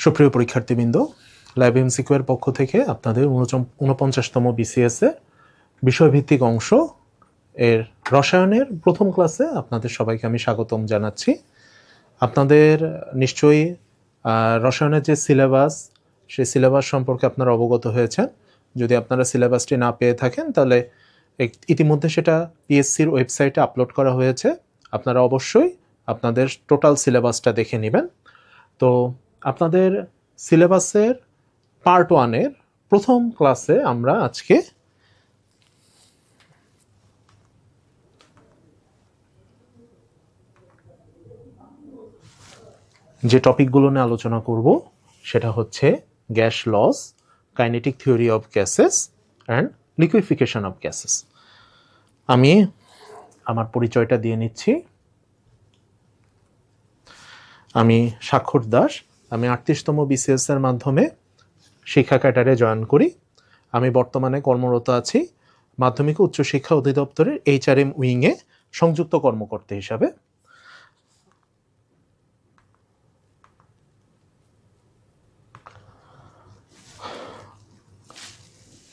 সুপ্রিয় পরীক্ষার্থীবৃন্দ, lab MCQ এর পক্ষ থেকে আপনাদের 49তম বিসিএস এর বিষয়ভিত্তিক অংশ এর রসায়নের প্রথম ক্লাসে আপনাদের সবাইকে আমি স্বাগতম জানাচ্ছি। আপনাদের নিশ্চয়ই রসায়নের যে সিলেবাস, সেই সিলেবাস সম্পর্কে আপনারা অবগত হয়েছেন। যদি আপনারা সিলেবাসটি না পেয়ে থাকেন তাহলে ইতিমধ্যে সেটা পিএসসির ওয়েবসাইটে আপলোড করা হয়েছে। আপনারা অবশ্যই আপনাদের টোটাল সিলেবাসটা দেখে নেবেন। তো আপনাদের সিলেবাসের পার্ট 1-এর প্রথম ক্লাসে আমরা আজকে যে টপিকগুলো নিয়ে আলোচনা করব সেটা হচ্ছে gas laws, kinetic theory of gases and liquefaction of gases. আমি আমার পরিচয়টা দিয়ে নিচ্ছি। আমি স্বাক্ষর দাস। আমি 38তম বিসিএস এর মাধ্যমে শিক্ষা ক্যাডারে জয়েন করি। আমি বর্তমানে কর্মরত আছি মাধ্যমিক উচ্চ শিক্ষা অধিদপ্তরের HRM উইংয়ে সংযুক্ত কর্মকর্তা হিসাবে।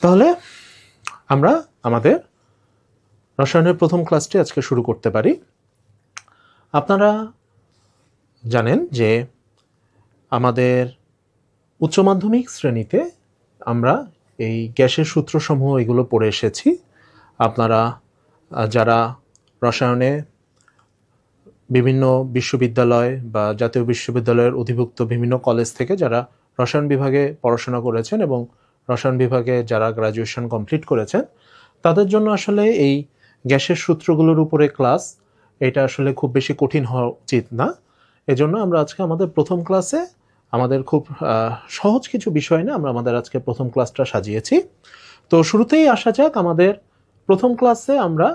তাহলে আমরা আমাদের রসায়নের প্রথম ক্লাসটি আজকে শুরু করতে পারি। আপনারা জানেন যে আমাদের উচ্চ মাধ্যমিক শ্রেণীতে আমরা এই গ্যাসের সূত্রসমূহ এগুলো পড়ে এসেছি। আপনারা যারা রসায়নে বিভিন্ন বিশ্ববিদ্যালয় বা জাতীয় বিশ্ববিদ্যালয়ের অধিভুক্ত বিভিন্ন কলেজ থেকে যারা রসায়ন বিভাগে পড়াশোনা করেছেন এবং রসায়ন বিভাগে যারা গ্র্যাজুয়েশন কমপ্লিট করেছেন, তাদের জন্য আসলে এই গ্যাসের সূত্রগুলোর উপরে ক্লাস এটা আসলে খুব বেশি কঠিন হওয়া উচিত না। এজন্য আমরা আজকে আমাদের প্রথম ক্লাসে আমাদের খুব সহজ কিছু বিষয় না আমরা আমাদের আজকে প্রথম ক্লাসটা সাজিয়েছি। তো শুরুতেই আসা যাক আমাদের প্রথম ক্লাসে আমরা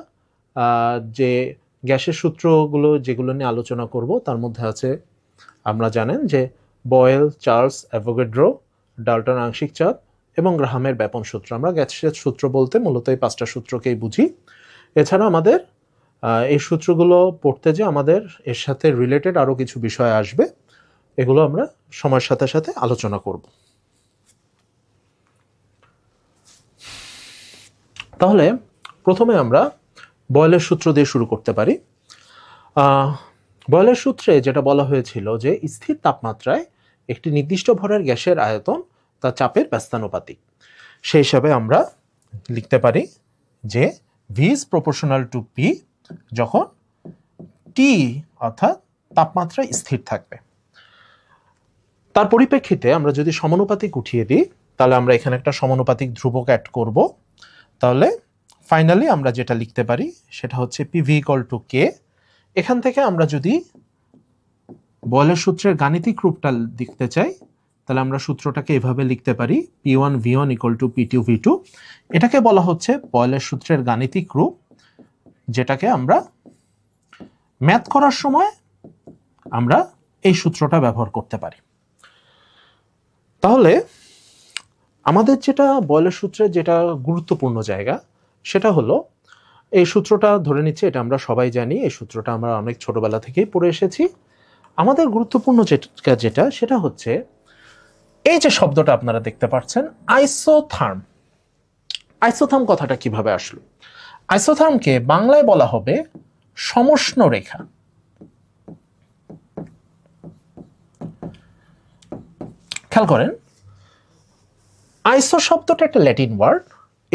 যে গ্যাসের সূত্রগুলো যেগুলো নিয়ে আলোচনা করব তার মধ্যে আছে, আমরা জানেন যে বয়েল, চার্লস, অ্যাভোগাড্রো, ডাল্টন আংশিক চাপ এবং গ্রাহামের ব্যাপন সূত্র। আমরা গ্যাসের সূত্র বলতে মূলত এই 5টা সূত্রকেই বুঝি। এছাড়া আমাদের এই সূত্রগুলো পড়তে যে আমাদের এর সাথে রিলেটেড আরও কিছু বিষয় আসবে, এগুলো আমরা সময়ের সাথে সাথে আলোচনা করব। তাহলে প্রথমে আমরা বয়েলের সূত্র দিয়ে শুরু করতে পারি। বয়েলের সূত্রে যেটা বলা হয়েছিল যে স্থির তাপমাত্রায় একটি নির্দিষ্ট ভরের গ্যাসের আয়তন তার চাপের ব্যস্তানুপাতিক। সেই হিসাবে আমরা লিখতে পারি যে V is proportional to P যখন T অর্থাৎ তাপমাত্রা স্থির থাকবে। তার পরিপ্রেক্ষিতে আমরা যদি সমানুপাতিক উঠিয়ে দিই তাহলে আমরা এখানে একটা সমানুপাতিক ধ্রুবক অ্যাড করব। তাহলে ফাইনালি আমরা যেটা লিখতে পারি সেটা হচ্ছে PV = K। এখান থেকে আমরা যদি বয়েলের সূত্রের গাণিতিক রূপটা লিখতে চাই তাহলে আমরা সূত্রটাকে এভাবে লিখতে পারি P1 V1 = P2 V2। এটাকে বলা হচ্ছে বয়েলের সূত্রের গাণিতিক রূপ, যেটাকে আমরা ম্যাথ করার সময় আমরা এই সূত্রটা ব্যবহার করতে পারি। তাহলে আমাদের যেটা বয়েলের সূত্রের যেটা গুরুত্বপূর্ণ জায়গা সেটা হলো এই সূত্রটা ধরে নিচ্ছে, এটা আমরা সবাই জানি, এই সূত্রটা আমরা অনেক ছোটবেলা থেকেই পড়ে এসেছি। আমাদের গুরুত্বপূর্ণ যেটা সেটা হচ্ছে এই যে শব্দটা আপনারা দেখতে পাচ্ছেন আইসোথার্ম। আইসোথার্ম কথাটা কিভাবে আসলো? আইসোথার্মকে বাংলায় বলা হবে সমষ্ণ রেখা। খেয়াল করেন, আইসো শব্দটা একটা ল্যাটিন ওয়ার্ড।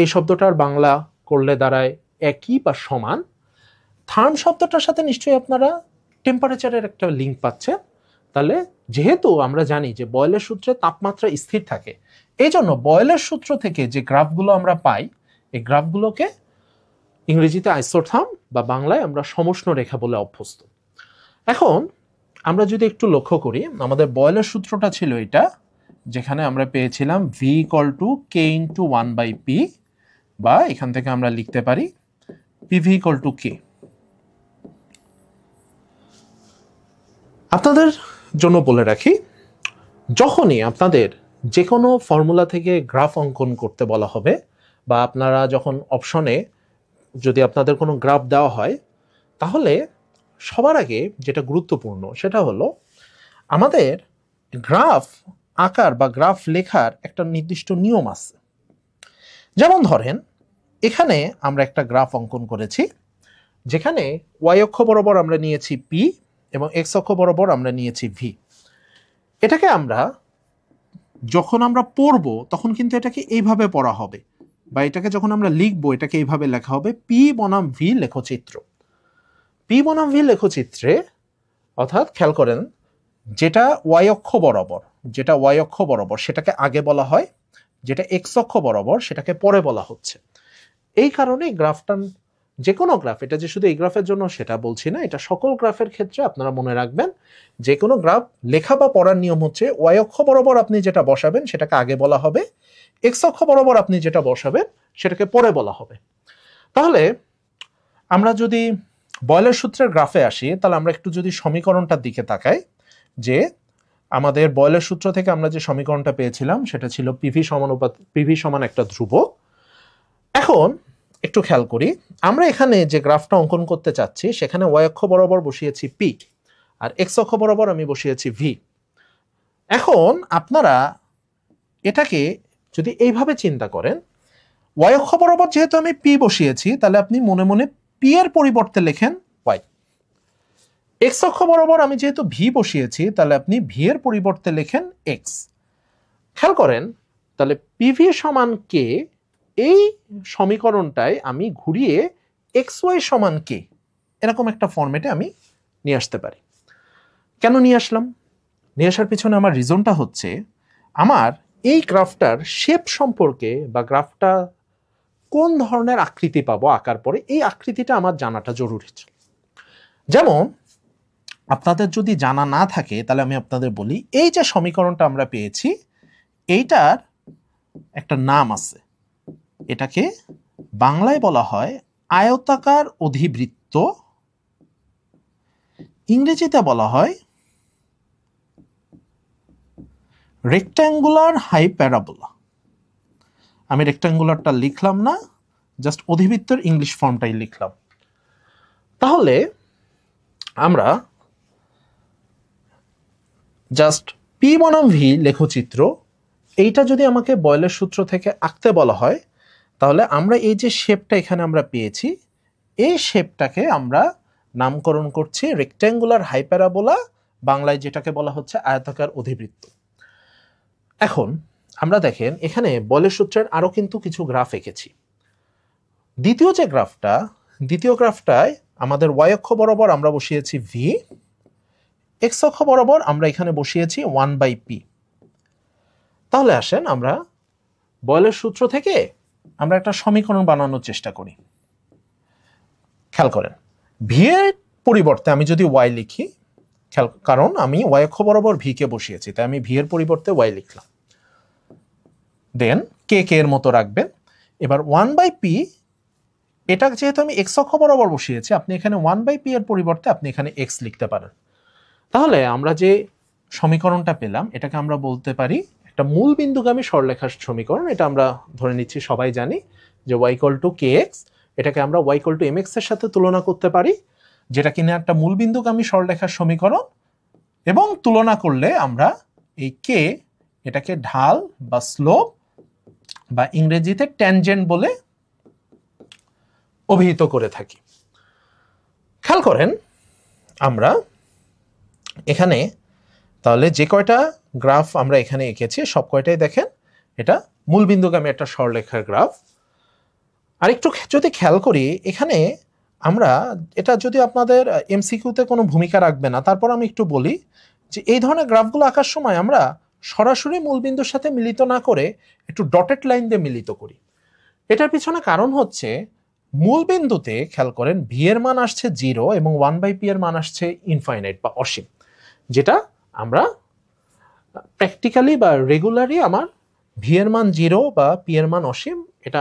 এই শব্দটার বাংলা করলে দাঁড়ায় একই বা সমান। থার্ম শব্দটার সাথে নিশ্চয়ই আপনারা টেম্পারেচারের একটা লিঙ্ক পাচ্ছেন। তাহলে যেহেতু আমরা জানি যে বয়েলের সূত্রে তাপমাত্রা স্থির থাকে, এই জন্য বয়েলের সূত্র থেকে যে গ্রাফগুলো আমরা পাই এই গ্রাফগুলোকে ইংরেজিতে আইসোথার্ম বা বাংলায় আমরা সমষ্ণ রেখা বলে অভ্যস্ত। এখন আমরা যদি একটু লক্ষ্য করি, আমাদের বয়েলের সূত্রটা ছিল এটা, যেখানে আমরা পেয়েছিলাম V = K × 1/P, বা এখান থেকে আমরা লিখতে পারি PV = K। আপনাদের জন্য বলে রাখি, যখনই আপনাদের যে কোনো ফর্মুলা থেকে গ্রাফ অঙ্কন করতে বলা হবে বা আপনারা যখন অপশনে যদি আপনাদের কোনো গ্রাফ দেওয়া হয়, তাহলে সবার আগে যেটা গুরুত্বপূর্ণ সেটা হলো আমাদের গ্রাফ আকার বা গ্রাফ লেখার একটা নির্দিষ্ট নিয়ম আছে। যেমন ধরেন এখানে আমরা একটা গ্রাফ অঙ্কন করেছি, যেখানে ওয়াই অক্ষ বরাবর আমরা নিয়েছি পি এবং এক্স অক্ষ বরাবর আমরা নিয়েছি ভি। এটাকে আমরা যখন আমরা পড়ব তখন কিন্তু এটাকে এইভাবে পড়া হবে, বা এটাকে যখন আমরা লিখবো এটাকে এইভাবে লেখা হবে পি বনাম ভি লেখচিত্র। পি বনাম ভি লেখচিত্রে অর্থাৎ খেয়াল করেন যেটা ওয়াই অক্ষ বরাবর সেটাকে আগে বলা হয়, যেটা এক্স অক্ষ বরাবর সেটাকে পরে বলা হচ্ছে। এই কারণে গ্রাফটা, যে কোনো গ্রাফ, এটা যে শুধু এই গ্রাফের জন্য সেটা বলছি না, এটা সকল গ্রাফের ক্ষেত্রে আপনারা মনে রাখবেন যে কোনো গ্রাফ লেখা বা পড়ার নিয়ম হচ্ছে ওয়াই অক্ষ বরাবর আপনি যেটা বসাবেন সেটাকে আগে বলা হবে, এক্স অক্ষ বরাবর আপনি যেটা বসাবেন সেটাকে পরে বলা হবে। তাহলে আমরা যদি বয়লের সূত্রের গ্রাফে আসি, তাহলে আমরা একটু যদি সমীকরণটার দিকে তাকাই, যে আমাদের বয়লের সূত্র থেকে আমরা যে সমীকরণটা পেয়েছিলাম সেটা ছিল পিভি সমান একটা ধ্রুবক। এখন একটু খেয়াল করি, আমরা এখানে যে গ্রাফটা অঙ্কন করতে চাচ্ছি সেখানে ওয়াই অক্ষ বরাবর বসিয়েছি পি আর এক্স অক্ষ বরাবর আমি বসিয়েছি ভি। এখন আপনারা এটাকে যদি এইভাবে চিন্তা করেন, ওয়াই অক্ষ বরাবর যেহেতু আমি পি বসিয়েছি তাহলে আপনি মনে মনে পি এর পরিবর্তে লেখেন ওয়াই। এক্স অক্ষ বরাবর আমি যেহেতু ভি বসিয়েছি তাহলে আপনি ভি এর পরিবর্তে লেখেন এক্স। খেয়াল করেন তাহলে পিভি সমান কে, এই সমীকরণটায় আমি ঘুরিয়ে এক্স ওয়াই সমান কে এরকম একটা ফরম্যাটে আমি নিয়ে আসতে পারি। কেন নিয়ে আসলাম? নিয়ে আসার পিছনে আমার রিজনটা হচ্ছে, আমার এই গ্রাফটার শেপ সম্পর্কে বা গ্রাফটা কোন ধরনের আকৃতি পাবো আঁকার পরে, এই আকৃতিটা আমার জানাটা জরুরি। যেমন আপনাদের যদি জানা না থাকে তাহলে আমি আপনাদের বলি, এই যে সমীকরণটা আমরা পেয়েছি এইটার একটা নাম আছে, এটাকে বাংলায় বলা হয় আয়তাকার অধিবৃত্ত, ইংরেজিতে বলা হয় রেক্ট্যাঙ্গুলার হাইপ্যারাবোলা। আমি রেক্ট্যাঙ্গুলারটা লিখলাম না, জাস্ট অধিবৃত্তের ইংলিশ ফর্মটাই লিখলাম। তাহলে আমরা জাস্ট পি বনাম ভি লেখচিত্র, এইটা যদি আমাকে বয়লের সূত্র থেকে আঁকতে বলা হয় তাহলে আমরা এই যে শেপটা এখানে আমরা পেয়েছি এই শেপটাকে আমরা নামকরণ করছি রেক্ট্যাঙ্গুলার হাইপ্যারাবোলা, বাংলায় যেটাকে বলা হচ্ছে আয়তাকার অধিবৃত্ত। এখন আমরা দেখেন এখানে বয়লের সূত্রের আরো কিন্তু কিছু গ্রাফ এঁকেছি। দ্বিতীয় গ্রাফটায় আমাদের ওয়াই অক্ষ বরাবর আমরা বসিয়েছি ভি, এক্স অক্ষ বরাবর আমরা এখানে বসিয়েছি 1/p। তাহলে আসেন আমরা বয়লের সূত্র থেকে আমরা একটা সমীকরণ বানানোর চেষ্টা করি। খেয়াল করেন ভি এর পরিবর্তে আমি যদি ওয়াই লিখি, কারণ আমি ওয়াই অক্ষ বরাবর ভি কে বসিয়েছি তাই আমি ভি এর পরিবর্তে ওয়াই লিখলাম, দেন কে এর মতো রাখবেন। এবার 1/p, এটা যেহেতু আমি এক্স অক্ষ বরাবর বসিয়েছি আপনি এখানে 1/p এর পরিবর্তে আপনি এখানে এক্স লিখতে পারেন। তাহলে আমরা যে সমীকরণটা পেলাম এটাকে আমরা বলতে পারি একটা মূল বিন্দুগামী সরলরেখার সমীকরণ। এটা আমরা ধরে নিচ্ছি সবাই জানি যে y = kx, এটাকে আমরা y = mx এর সাথে তুলনা করতে পারি, যেটা কিনা একটা মূল বিন্দুগামী সরলরেখার সমীকরণ। এবং তুলনা করলে আমরা এই k এটাকে ঢাল বা স্লোপ বা ইংরেজিতে ট্যানজেন্ট বলে অভিহিত করে থাকি। খেয়াল করেন আমরা এখানে তাহলে যে কয়টা গ্রাফ আমরা এখানে এঁকেছি সব কয়টাই দেখেন এটা মূল বিন্দুগামী একটা সরলরেখার গ্রাফ। আর একটু যদি খেয়াল করি এখানে আমরা, এটা যদি আপনাদের এমসিকিউতে কোনো ভূমিকা রাখবে না, তারপর আমি একটু বলি যে এই ধরনের গ্রাফগুলো আঁকার সময় আমরা সরাসরি মূলবিন্দুর সাথে মিলিত না করে একটু ডটেড লাইন দিয়ে মিলিত করি। এটার পিছনে কারণ হচ্ছে মূলবিন্দুতে খেয়াল করেন ভি এর মান আসছে 0 এবং 1/p এর মান আসছে ইনফাইনাইট বা অসীম, যেটা আমরা প্র্যাকটিক্যালি বা রেগুলারই আমার ভি এর মান 0 বা পি এর মান অসীম, এটা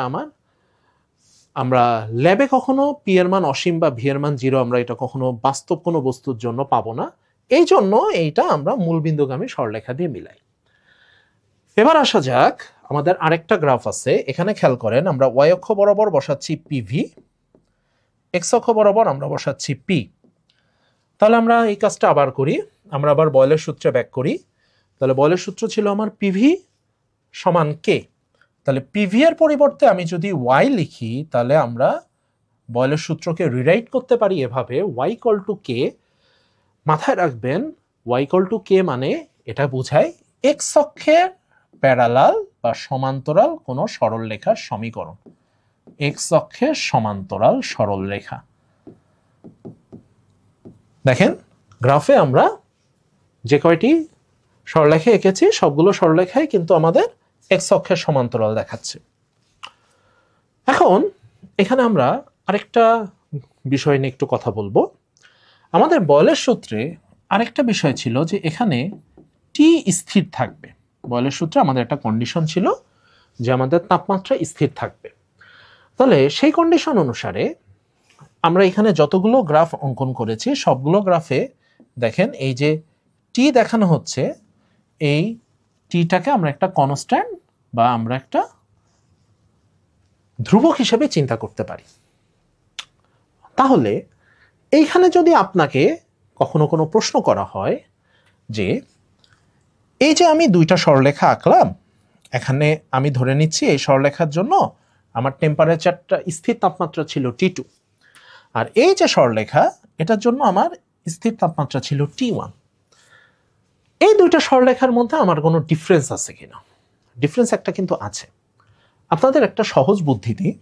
আমরা ল্যাবে কখনো পি এর মান অসীম বা ভি এর মান 0 আমরা এটা কখনো বাস্তব কোনো বস্তুর জন্য পাবো না। এই জন্য এইটা আমরা মূলবিন্দুগামী সরলরেখা দিয়ে মিলাই। এবার আসা যাক আমাদের আরেকটা গ্রাফ আছে, এখানে খেয়াল করেন আমরা ওয়াই অক্ষ বরাবর বসাচ্ছি পিভি, এক্স অক্ষ বরাবর আমরা বসাচ্ছি পি। তাহলে আমরা এই কাজটা আবার করি, আমরা আবার বয়লের সূত্রে ব্যাক করি। তাহলে বয়লের সূত্র ছিল আমার পিভি সমান কে। তাহলে পিভি এর পরিবর্তে আমি যদি ওয়াই লিখি তাহলে আমরা বয়লের সূত্রকে রিরাইট করতে পারি এভাবে, ওয়াই ইকুয়াল টু কে। মাথায় রাখবেন ওয়াই ইকুয়াল টু কে মানে এটা বোঝায় এক্স অক্ষে প্যারালাল বা সমান্তরাল কোনো সরলরেখার সমীকরণ। এক্স অক্ষে সমান্তরাল সরলরেখা। দেখেন গ্রাফে আমরা যে কয়টি সরলরেখা এঁকেছি সবগুলো সরলরেখাই কিন্তু আমাদের এক্স অক্ষের সমান্তরাল দেখাচ্ছে। এখন এখানে আমরা আরেকটা বিষয় নিয়ে একটু কথা বলবো। আমাদের বয়লের সূত্রে আরেকটা বিষয় ছিল যে এখানে টি স্থির থাকবে। বয়লের সূত্রে আমাদের একটা কন্ডিশন ছিল যে আমাদের তাপমাত্রা স্থির থাকবে। তাহলে সেই কন্ডিশন অনুসারে আমরা এখানে যতগুলো গ্রাফ অঙ্কন করেছি সবগুলো গ্রাফে দেখেন এই যে টি দেখানো হচ্ছে, এই টিটাকে আমরা একটা কনস্ট্যান্ট বা আমরা একটা ধ্রুবক হিসেবে চিন্তা করতে পারি। তাহলে এইখানে যদি আপনাকে কখনো কোনো প্রশ্ন করা হয় যে এই যে আমি দুইটা সরলরেখা আঁকলাম, এখানে আমি ধরে নিচ্ছি এই সরলরেখার জন্য আমার টেম্পারেচারটা স্থির তাপমাত্রা ছিল T2, আর এই যে সরলরেখা এটার জন্য আমার স্থির তাপমাত্রা ছিল T1। এই দুইটা সরলরেখার মধ্যে আমার কোনো ডিফারেন্স আছে কিনা? ডিফারেন্স একটা কিন্তু আছে। আপনাদের একটা সহজ বুদ্ধি দিই,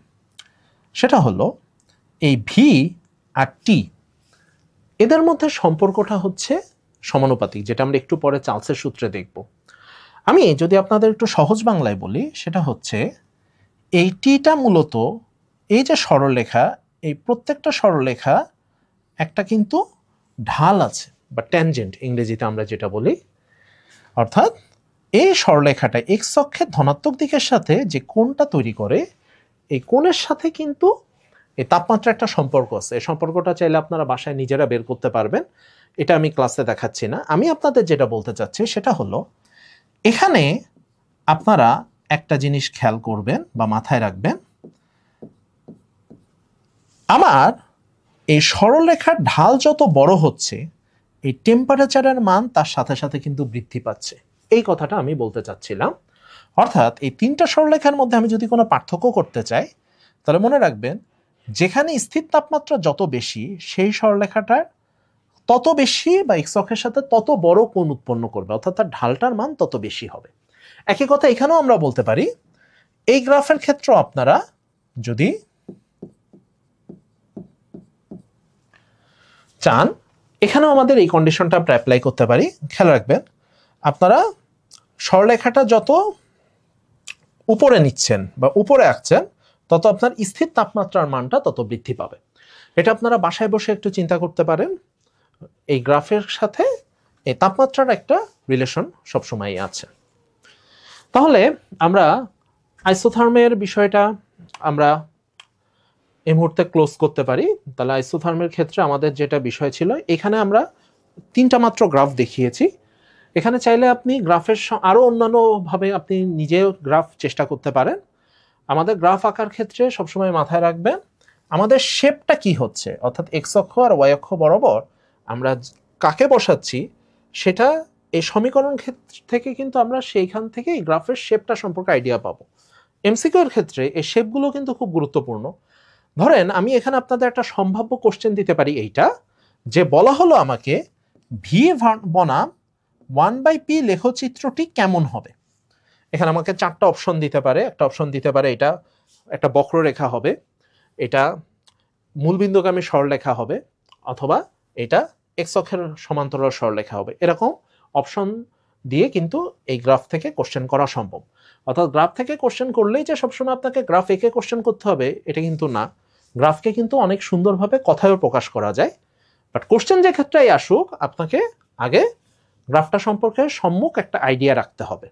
সেটা হলো এই ভি আর টি এদের মধ্যে সম্পর্কটা হচ্ছে সমানুপাতিক, যেটা আমরা একটু পরে চার্লসের সূত্রে দেখব। আমি যদি আপনাদের একটু সহজ বাংলায় বলি সেটা হচ্ছে এই টিটা মূলত এই যে সরলরেখা, এই প্রত্যেকটা সরলরেখা একটা কিন্তু ঢাল আছে বা ট্যানজেন্ট ইংরেজিতে আমরা যেটা বলি, অর্থাৎ এই সরলরেখাটা এক্স অক্ষের ধনাত্মক দিকের সাথে যে কোণটা তৈরি করে এই কোণের সাথে কিন্তু এই তাপমাত্রা একটা সম্পর্ক আছে। এই সম্পর্কটা চাইলে আপনারা বাসায় নিজেরা বের করতে পারবেন, এটা আমি ক্লাসে দেখাচ্ছি না। আমি আপনাদের যেটা বলতে চাচ্ছি সেটা হলো এখানে আপনারা একটা জিনিস খেয়াল করবেন বা মাথায় রাখবেন, আমার এই সরলরেখার ঢাল যত বড় হচ্ছে এই টেম্পারেচারের মান তার সাথে সাথে কিন্তু বৃদ্ধি পাচ্ছে, এই কথাটা আমি বলতে চাচ্ছিলাম। অর্থাৎ এই তিনটা সরলরেখার মধ্যে আমি যদি কোনো পার্থক্য করতে চাই তাহলে মনে রাখবেন যেখানে স্থির তাপমাত্রা যত বেশি সেই সরলরেখাটার তত বেশি বা এক্স অক্ষের সাথে তত বড় কোণ উৎপন্ন করবে, অর্থাৎ তার ঢালটার মান তত বেশি হবে। একই কথা এখানেও আমরা বলতে পারি। এই গ্রাফের ক্ষেত্রে আপনারা যদি চান এখানেও আমাদের এই কন্ডিশনটা আমরা অ্যাপ্লাই করতে পারি। খেয়াল রাখবেন আপনারা সরলরেখাটা যত উপরে নিচ্ছেন বা উপরে আঁকছেন তত আপনার স্থির তাপমাত্রার মানটা তত বৃদ্ধি পাবে। এটা আপনারা বাসায় বসে একটু চিন্তা করতে পারেন। এই গ্রাফের সাথে এই তাপমাত্রার একটা রিলেশন সবসময়ই আছে। তাহলে আমরা আইসোথার্মের বিষয়টা আমরা এই মুহূর্তে ক্লোজ করতে পারি। তাহলে আইসোথার্মের ক্ষেত্রে আমাদের যেটা বিষয় ছিল, এখানে আমরা তিনটা মাত্র গ্রাফ দেখিয়েছি। এখানে চাইলে আপনি গ্রাফের আরও অন্যান্যভাবে আপনি নিজেও গ্রাফ চেষ্টা করতে পারেন। আমাদের গ্রাফ আঁকার ক্ষেত্রে সবসময় মাথায় রাখবেন আমাদের শেপটা কি হচ্ছে, অর্থাৎ এক্স অক্ষ আর ওয়াই অক্ষ বরাবর আমরা কাকে বসাচ্ছি সেটা এই সমীকরণ থেকে কিন্তু আমরা সেইখান থেকে এই গ্রাফের শেপটা সম্পর্কে আইডিয়া পাবো। এমসিকিউ এর ক্ষেত্রে এই শেপগুলো কিন্তু খুব গুরুত্বপূর্ণ। ধরেন আমি এখানে আপনাদের একটা সম্ভাব্য কোশ্চেন দিতে পারি, এইটা যে বলা হলো আমাকে ভি বনাম 1/p লেখচিত্রটি কেমন হবে। এখানে আমাকে চারটা অপশন দিতে পারে। একটা অপশন দিতে পারে এটা একটা বক্ররেখা হবে, এটা মূলবিন্দুগামী সরলরেখা হবে, অথবা এটা এক্স অক্ষের সমান্তরাল সরলরেখা হবে। এরকম অপশন দিয়ে কিন্তু এই গ্রাফ থেকে কোশ্চেন করা সম্ভব। অর্থাৎ গ্রাফ থেকে কোশ্চেন করলেই যে সবসময় আপনাকে গ্রাফ এঁকে কোশ্চেন করতে হবে এটা কিন্তু না। গ্রাফকে কিন্তু অনেক সুন্দরভাবে কথায়ও প্রকাশ করা যায়। বাট কোশ্চেন যে ক্ষেত্রেই আসুক আপনাকে আগে গ্রাফটা সম্পর্কে সম্মুখ একটা আইডিয়া রাখতে হবে।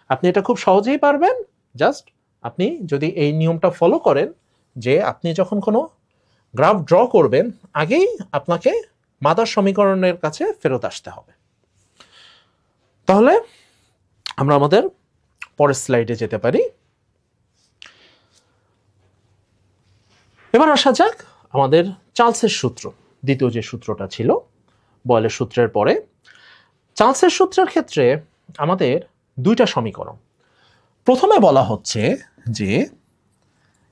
আপনি এটা খুব সহজেই পারবেন, জাস্ট আপনি যদি এই নিয়মটা ফলো করেন যে আপনি যখন কোনো গ্রাফ ড্র করবেন আগেই আপনাকে মাদার সমীকরণের কাছে ফেরত আসতে হবে। তাহলে আমরা আমাদের পরের স্লাইডে যেতে পারি। এবার আসা যাক আমাদের চার্লসের সূত্র, দ্বিতীয় যে সূত্রটা ছিল বয়লের সূত্রের পরে। চার্লসের সূত্রের ক্ষেত্রে আমাদের দুইটা সমীকরণ। প্রথমে বলা হচ্ছে যে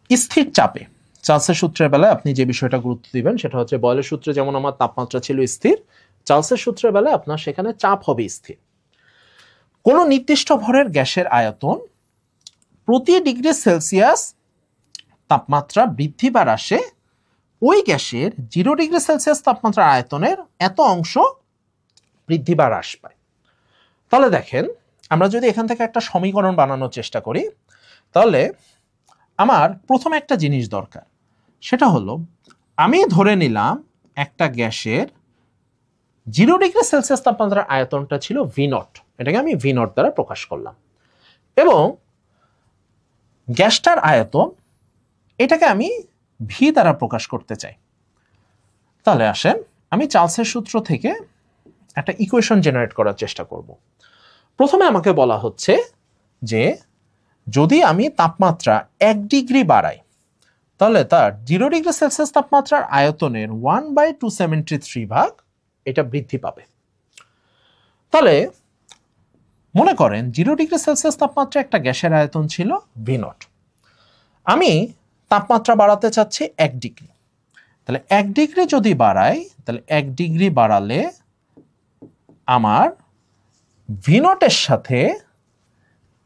স্থির চাপে, চার্লসের সূত্রের বেলায় আপনি যে বিষয়টা গুরুত্ব দিবেন সেটা হচ্ছে বয়লের সূত্রে যেমন আমার তাপমাত্রা ছিল স্থির, চার্লসের সূত্রের বেলায় আপনার সেখানে চাপ হবে স্থির। কোনো নির্দিষ্ট ভরের গ্যাসের আয়তন প্রতি ডিগ্রি সেলসিয়াস তাপমাত্রা বৃদ্ধি বা হ্রাসে ওই গ্যাসের 0 ডিগ্রি সেলসিয়াস তাপমাত্রার আয়তনের এত অংশ বৃদ্ধি বা হ্রাস পায়। তাহলে দেখেন, আমরা যদি এখান থেকে একটা সমীকরণ বানানোর চেষ্টা করি, তাহলে আমার প্রথমে একটা জিনিস দরকার, সেটা হলো আমি ধরে নিলাম একটা গ্যাসের 0 ডিগ্রি সেলসিয়াস তাপমাত্রার আয়তনটা ছিল V0, এটাকে আমি V0 দ্বারা প্রকাশ করলাম, এবং গ্যাসটার আয়তন এটাকে আমি V দ্বারা প্রকাশ করতে চাই। তাহলে আসেন আমি চার্লসের সূত্র থেকে একটা ইকুয়েশন জেনারেট করার চেষ্টা করব। প্রথমে আমাকে বলা হচ্ছে যে যদি আমি তাপমাত্রা 1 ডিগ্রি বাড়াই, তাহলে তার 0 ডিগ্রি সেলসিয়াস তাপমাত্রার আয়তনের 1/273 ভাগ এটা বৃদ্ধি পাবে। তাহলে মনে করেন 0 ডিগ্রি সেলসিয়াস তাপমাত্রা একটা গ্যাসের আয়তন ছিল V0, আমি তাপমাত্রা বাড়াতে চাচ্ছি 1 ডিগ্রি। তাহলে 1 ডিগ্রি যদি বাড়াই, তাহলে 1 ডিগ্রি বাড়ালে আমার V0 এর সাথে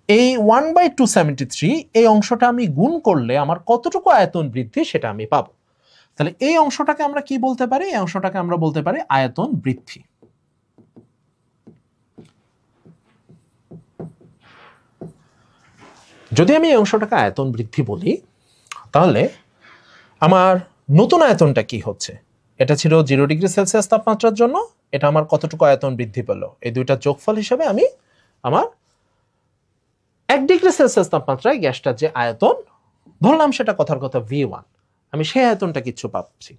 এই 1/273 এই অংশটা আমি গুণ করলে আমার কতটুকু আয়তন বৃদ্ধি সেটা আমি পাবো। তাহলে এই অংশটাকে আমরা কি বলতে পারি? এই অংশটাকে আমরা বলতে পারি আয়তন বৃদ্ধি। যদি আমি এই অংশটাকে আয়তন বৃদ্ধি বলি, তাহলে আমার নতুন আয়তনটা কি হচ্ছে? এটা ছিল 0 ডিগ্রি সেলসিয়াস তাপমাত্রার জন্য, এটা আমার কতটুকু আয়তন বৃদ্ধি পেল? এই দুইটা যোগফল হিসেবে আমি আমার 1 ডিগ্রি সেলসিয়াস তাপমাত্রায় গ্যাসটার যে আয়তন ধরলাম সেটা কথার কথা V1, আমি সেই আয়তনটা কিছু পাচ্ছি।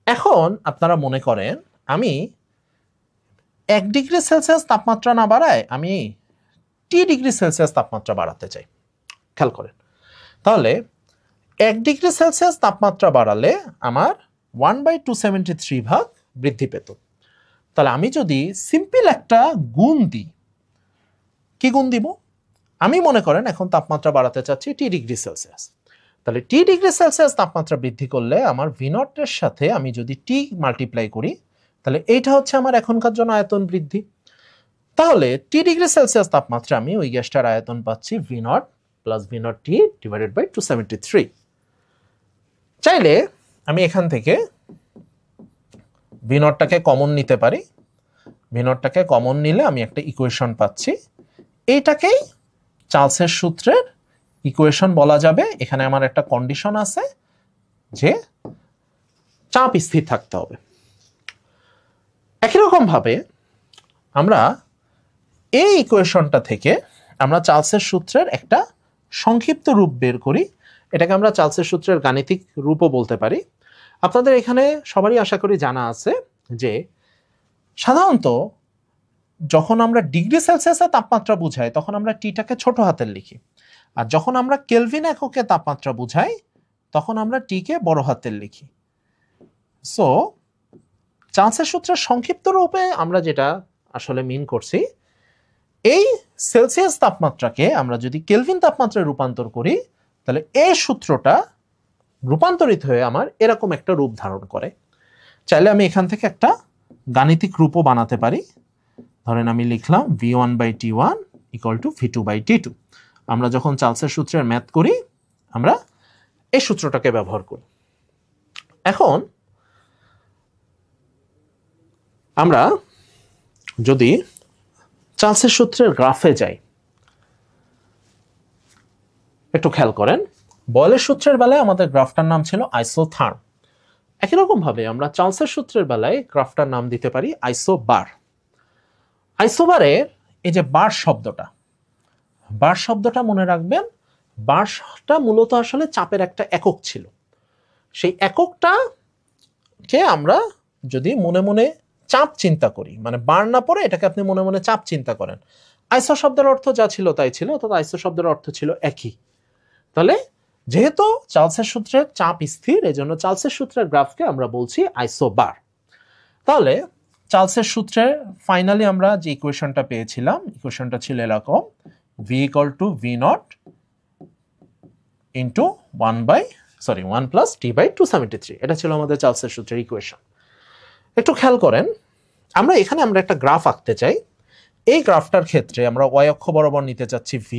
এখন আপনারা মনে করেন আমি 1 ডিগ্রি সেলসিয়াস তাপমাত্রা না বাড়ায় আমি T ডিগ্রি সেলসিয়াস তাপমাত্রা বাড়াতে চাই। খেয়াল করেন, তাহলে 1 ডিগ্রি সেলসিয়াস তাপমাত্রা বাড়ালে আমার 1/273 ভাগ বৃদ্ধি পেত। তাহলে আমি যদি সিম্পল একটা গুণ দিই, কি গুণ দিব? আমি মনে করেন এখন তাপমাত্রা বাড়াতে চাচ্ছি T ডিগ্রি সেলসিয়াস, তাহলে T ডিগ্রি সেলসিয়াস তাপমাত্রা বৃদ্ধি করলে আমার V0 এর সাথে আমি যদি T মাল্টিপ্লাই করি, তাহলে এইটা হচ্ছে আমার এখনকার জন্য আয়তন বৃদ্ধি। তাহলে T ডিগ্রি সেলসিয়াস তাপমাত্রা আমি ওই গ্যাসটার আয়তন পাচ্ছি V0 plus V0 T divided by 273। চাইলে আমি এখান থেকে V0টাকে কমন নিতে পারি। V0টাকে কমন নিলে আমি একটা ইকুয়েশন পাচ্ছি, এইটাকেই চার্লসের সূত্রের ইকুয়েশন বলা যাবে। এখানে আমার একটা কন্ডিশন আছে যে চাপ স্থির থাকতে হবে। একই রকম ভাবে আমরা এই ইকুয়েশনটা থেকে আমরা চার্লসের সূত্রের একটা সংক্ষিপ্ত রূপ বের করি, এটাকে আমরা চার্লসের সূত্রের গাণিতিক রূপও বলতে পারি। আপনাদের এখানে সবারই আশা করি জানা আছে যে সাধারণত যখন আমরা ডিগ্রি সেলসিয়াসে তাপমাত্রা বুঝাই তখন আমরা টিটাকে ছোট হাতের লিখি, আর যখন আমরা কেলভিন এককে তাপমাত্রা বুঝাই তখন আমরা টিকে বড় হাতের লিখি। সো চার্লসের সূত্রের সংক্ষিপ্ত রূপে আমরা যেটা আসলে মিন করছি, এই সেলসিয়াস তাপমাত্রাকে আমরা যদি কেলভিন তাপমাত্রায় রূপান্তর করি, তাহলে এই সূত্রটা রূপান্তরিত হয়ে আমার এরকম একটা রূপ ধারণ করে। চাইলে আমি এখান থেকে একটা গাণিতিক রূপও বানাতে পারি। ধরেন আমি লিখলাম V1/T1 ইকুয়াল টু V2/T2। আমরা যখন চার্লসের সূত্রের ম্যাথ করি আমরা এই সূত্রটাকে ব্যবহার করি। এখন আমরা যদি চার্লসের সূত্রের গ্রাফে যাই, একটু খেয়াল করেন, বয়লের সূত্রের বেলায় আমাদের গ্রাফটার নাম ছিল আইসোথার্ম। একই রকম ভাবে আমরা চার্লসের সূত্রের বেলায় গ্রাফটার নাম দিতে পারি আইসোবার। আইসোবারের এই যে বার শব্দটা মনে রাখবেন, বারটা মূলত আসলে চাপের একটা একক ছিল। সেই এককটাকে আমরা যদি মনে মনে চাপ চিন্তা করি, মানে বার না পড়ে এটাকে আপনি মনে মনে চাপ চিন্তা করেন, আইসো শব্দের অর্থ যা ছিল তাই ছিল, অর্থাৎ আইসো শব্দের অর্থ ছিল একই। তাহলে যেহেতু চার্লসের সূত্রের চাপ স্থির, এই জন্য চার্লসের সূত্রের গ্রাফকে আমরা বলছি আইসোবার। তাহলে চার্লসের সূত্রে ফাইনালি আমরা যে ইকুয়েশনটা পেয়েছিলাম, ইকুয়েশনটা ছিল এরকম, v equal to v not into 1 plus t/273। এটা ছিল আমাদের চার্লসের সূত্রের ইকুয়েশন। একটু খেয়াল করেন, আমরা একটা গ্রাফ আঁকতে চাই। এই গ্রাফটার ক্ষেত্রে আমরা y অক্ষ বরাবর নিতে চাচ্ছি v,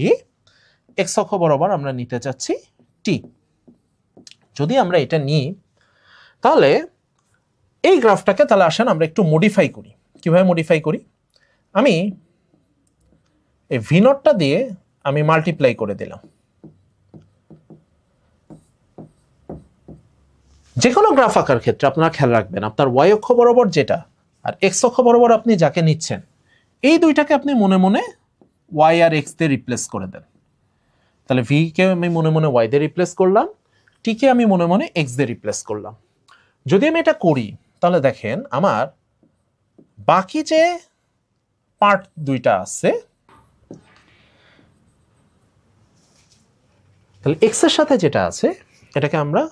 x অক্ষ বরাবর আমরা নিতে চাচ্ছি t। যদি আমরা এটা নিই তাহলে এই গ্রাফটাকে তাহলে আসেন আমরা একটু মডিফাই করি। কিভাবে মডিফাই করি? আমি এই ভি নটটা দিয়ে আমি মাল্টিপ্লাই করে দিলাম। যে কোনো গ্রাফ আঁকার ক্ষেত্রে আপনারা খেয়াল রাখবেন, আপনার y অক্ষ বরাবর যেটা আর x অক্ষ বরাবর আপনি যাকে নিচ্ছেন, এই দুইটাকে আপনি মনে মনে y আর x দিয়ে রিপ্লেস করে দেন। তাহলে v কে আমি মনে মনে y দিয়ে রিপ্লেস করলাম, t কে আমি মনে মনে x দিয়ে রিপ্লেস করলাম। যদি আমি এটা করি তাহলে দেখেন আমার বাকি যে পার্ট দুইটা আছে, তাহলে x এর সাথে যেটা আছে এটাকে আমরা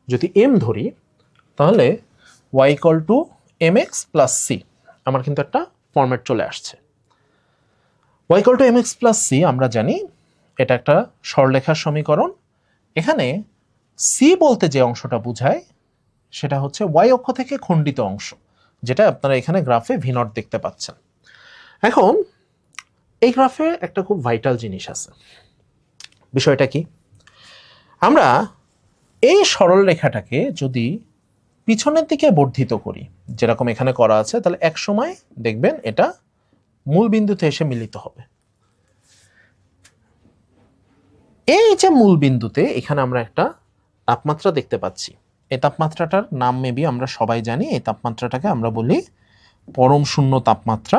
যদি m ধরি তাহলে y equal to mx plus c, আমার কিন্তু একটা ফরম্যাট চলে আসছে। y equal to mx plus c আমরা জানি এটা একটা সরলরেখার সমীকরণ। এখানে c বলতে যে অংশটা বোঝায় সেটা হচ্ছে y অক্ষ থেকে খণ্ডিত অংশ, যেটা আপনারা এখানে গ্রাফে ভি নট দেখতে পাচ্ছেন। এখন এই গ্রাফে একটা খুব ভাইটাল জিনিস আছে। বিষয়টা কি? আমরা এই সরল রেখাটাকে যদি পিছনের দিকে বর্ধিত করি, যেরকম এখানে করা আছে, তাহলে এক সময় দেখবেন এটা মূল বিন্দুতে এসে মিলিত হবে। এই যে মূল বিন্দুতে এখানে আমরা একটা তাপমাত্রা দেখতে পাচ্ছি। এই তাপমাত্রাটার নাম মেবি আমরা সবাই জানি। এই তাপমাত্রাটাকে আমরা বলি পরম শূন্য তাপমাত্রা,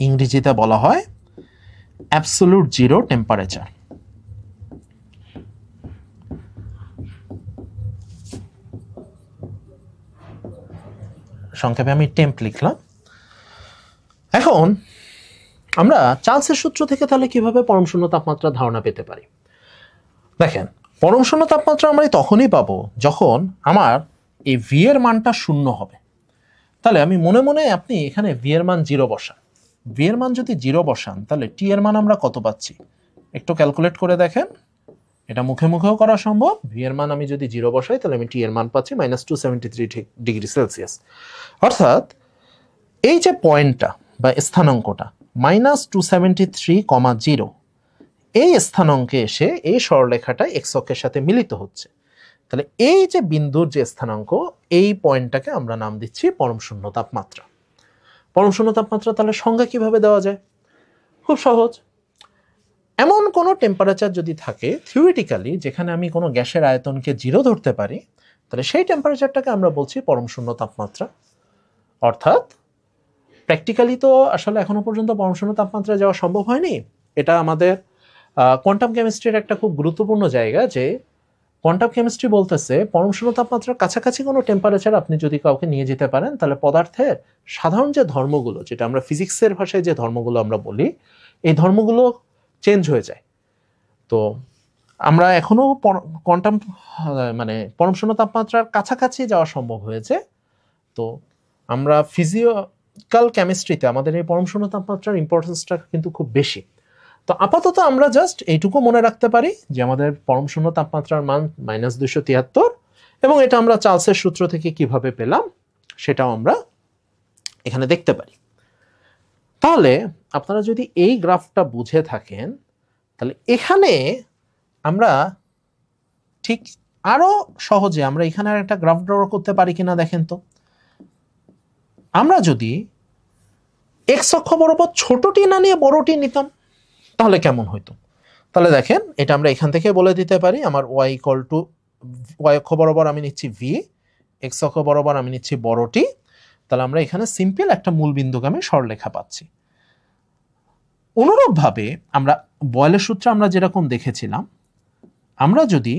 ইংরেজিতে বলা হয় অ্যাবসোলুট জিরো টেম্পারেচার। সংক্ষেপে আমি টেম্প লিখলাম। এখন আমরা চার্লসের সূত্র থেকে তাহলে কিভাবে পরম শূন্য তাপমাত্রা ধারণা পেতে পারি? দেখেন, পরম শূন্য তাপমাত্রা আমরা তখনই পাবো যখন আমার এই ভি এর মানটা শূন্য হবে। তাহলে আমি মনে মনে আপনি এখানে ভি এর মান 0 বসান। ভি এর মান যদি 0 বসান তাহলে টি এর মান আমরা কত পাচ্ছি একটু ক্যালকুলেট করে দেখেন। এটা মুখে মুখেও করা সম্ভব। ভি এর মান আমি যদি 0 বসাই তাহলে আমি টি এর মান পাচ্ছি -273 ডিগ্রি সেলসিয়াস। অর্থাৎ এই যে পয়েন্টটা বা স্থানাঙ্কটা -273,0, এই স্থানাঙ্কে এসে এই সরলরেখাটা x অক্ষের সাথে মিলিত হচ্ছে। তাহলে এই যে বিন্দুর যে স্থানাঙ্ক, এই পয়েন্টটাকে আমরা নাম দিচ্ছি পরম শূন্য তাপমাত্রা। পরম শূন্য তাপমাত্রা তাহলে সংজ্ঞা কিভাবে দেওয়া যায়? খুব সহজ। এমন কোনো টেম্পারেচার যদি থাকে থিওরিটিক্যালি যেখানে আমি কোনো গ্যাসের আয়তনকে 0 ধরতে পারি, তাহলে সেই টেম্পারেচারটাকে আমরা বলছি পরম শূন্য তাপমাত্রা। অর্থাৎ প্র্যাকটিক্যালি তো আসলে এখনো পর্যন্ত পরম শূন্য তাপমাত্রা যাওয়া সম্ভব হয়নি। এটা আমাদের কোয়ান্টাম কেমিস্ট্রির একটা খুব গুরুত্বপূর্ণ জায়গা, যে কোয়ান্টাম কেমিস্ট্রি বলতেছে পরম শূন্য তাপমাত্রার কাছাকাছি কোনো টেম্পারেচার আপনি যদি কাউকে নিয়ে যেতে পারেন, তাহলে পদার্থের সাধারণ যে ধর্মগুলো, যেটা আমরা ফিজিক্সের ভাষায় যে ধর্মগুলো আমরা বলি, এই ধর্মগুলো চেঞ্জ হয়ে যায়। তো আমরা এখনো কোয়ান্টাম পরম শূন্য তাপমাত্রার কাছাকাছি যাওয়া সম্ভব হয়েছে। তো আমরা ফিজিক্যাল কেমিস্ট্রিতে আমাদের এই পরম শূন্য তাপমাত্রার ইম্পর্টেন্সটা কিন্তু খুব বেশি। তো আপাতত আমরা জাস্ট এইটুকু মনে রাখতে পারি যে আমাদের পরম শূন্য তাপমাত্রার মান -273, এবং এটা আমরা চার্লসের সূত্র থেকে কিভাবে পেলাম সেটাও আমরা এখানে দেখতে পারি। তাহলে আপনারা যদি এই গ্রাফটা বুঝে থাকেন, তাহলে এখানে আমরা ঠিক আরো সহজে আমরা এখানে আর একটা গ্রাফ ড্র করতে পারি কিনা দেখেন তো। আমরা যদি এক্স অক্ষ বরাবর ছোটটি না নিয়ে বড়টি নিতাম তাহলে কেমন হইতো? তাহলে দেখেন, এটা আমরা এখান থেকে বলে দিতে পারি আমার y অক্ষ বরাবর আমি নিচ্ছি v, x অক্ষ বরাবর আমি নিচ্ছি বড়টি। তাহলে আমরা এখানে সিম্পল একটা মূলবিন্দুগামী সরলরেখা পাচ্ছি। অনুরূপভাবে আমরা বয়েলের সূত্রে আমরা যেরকম দেখেছিলাম, আমরা যদি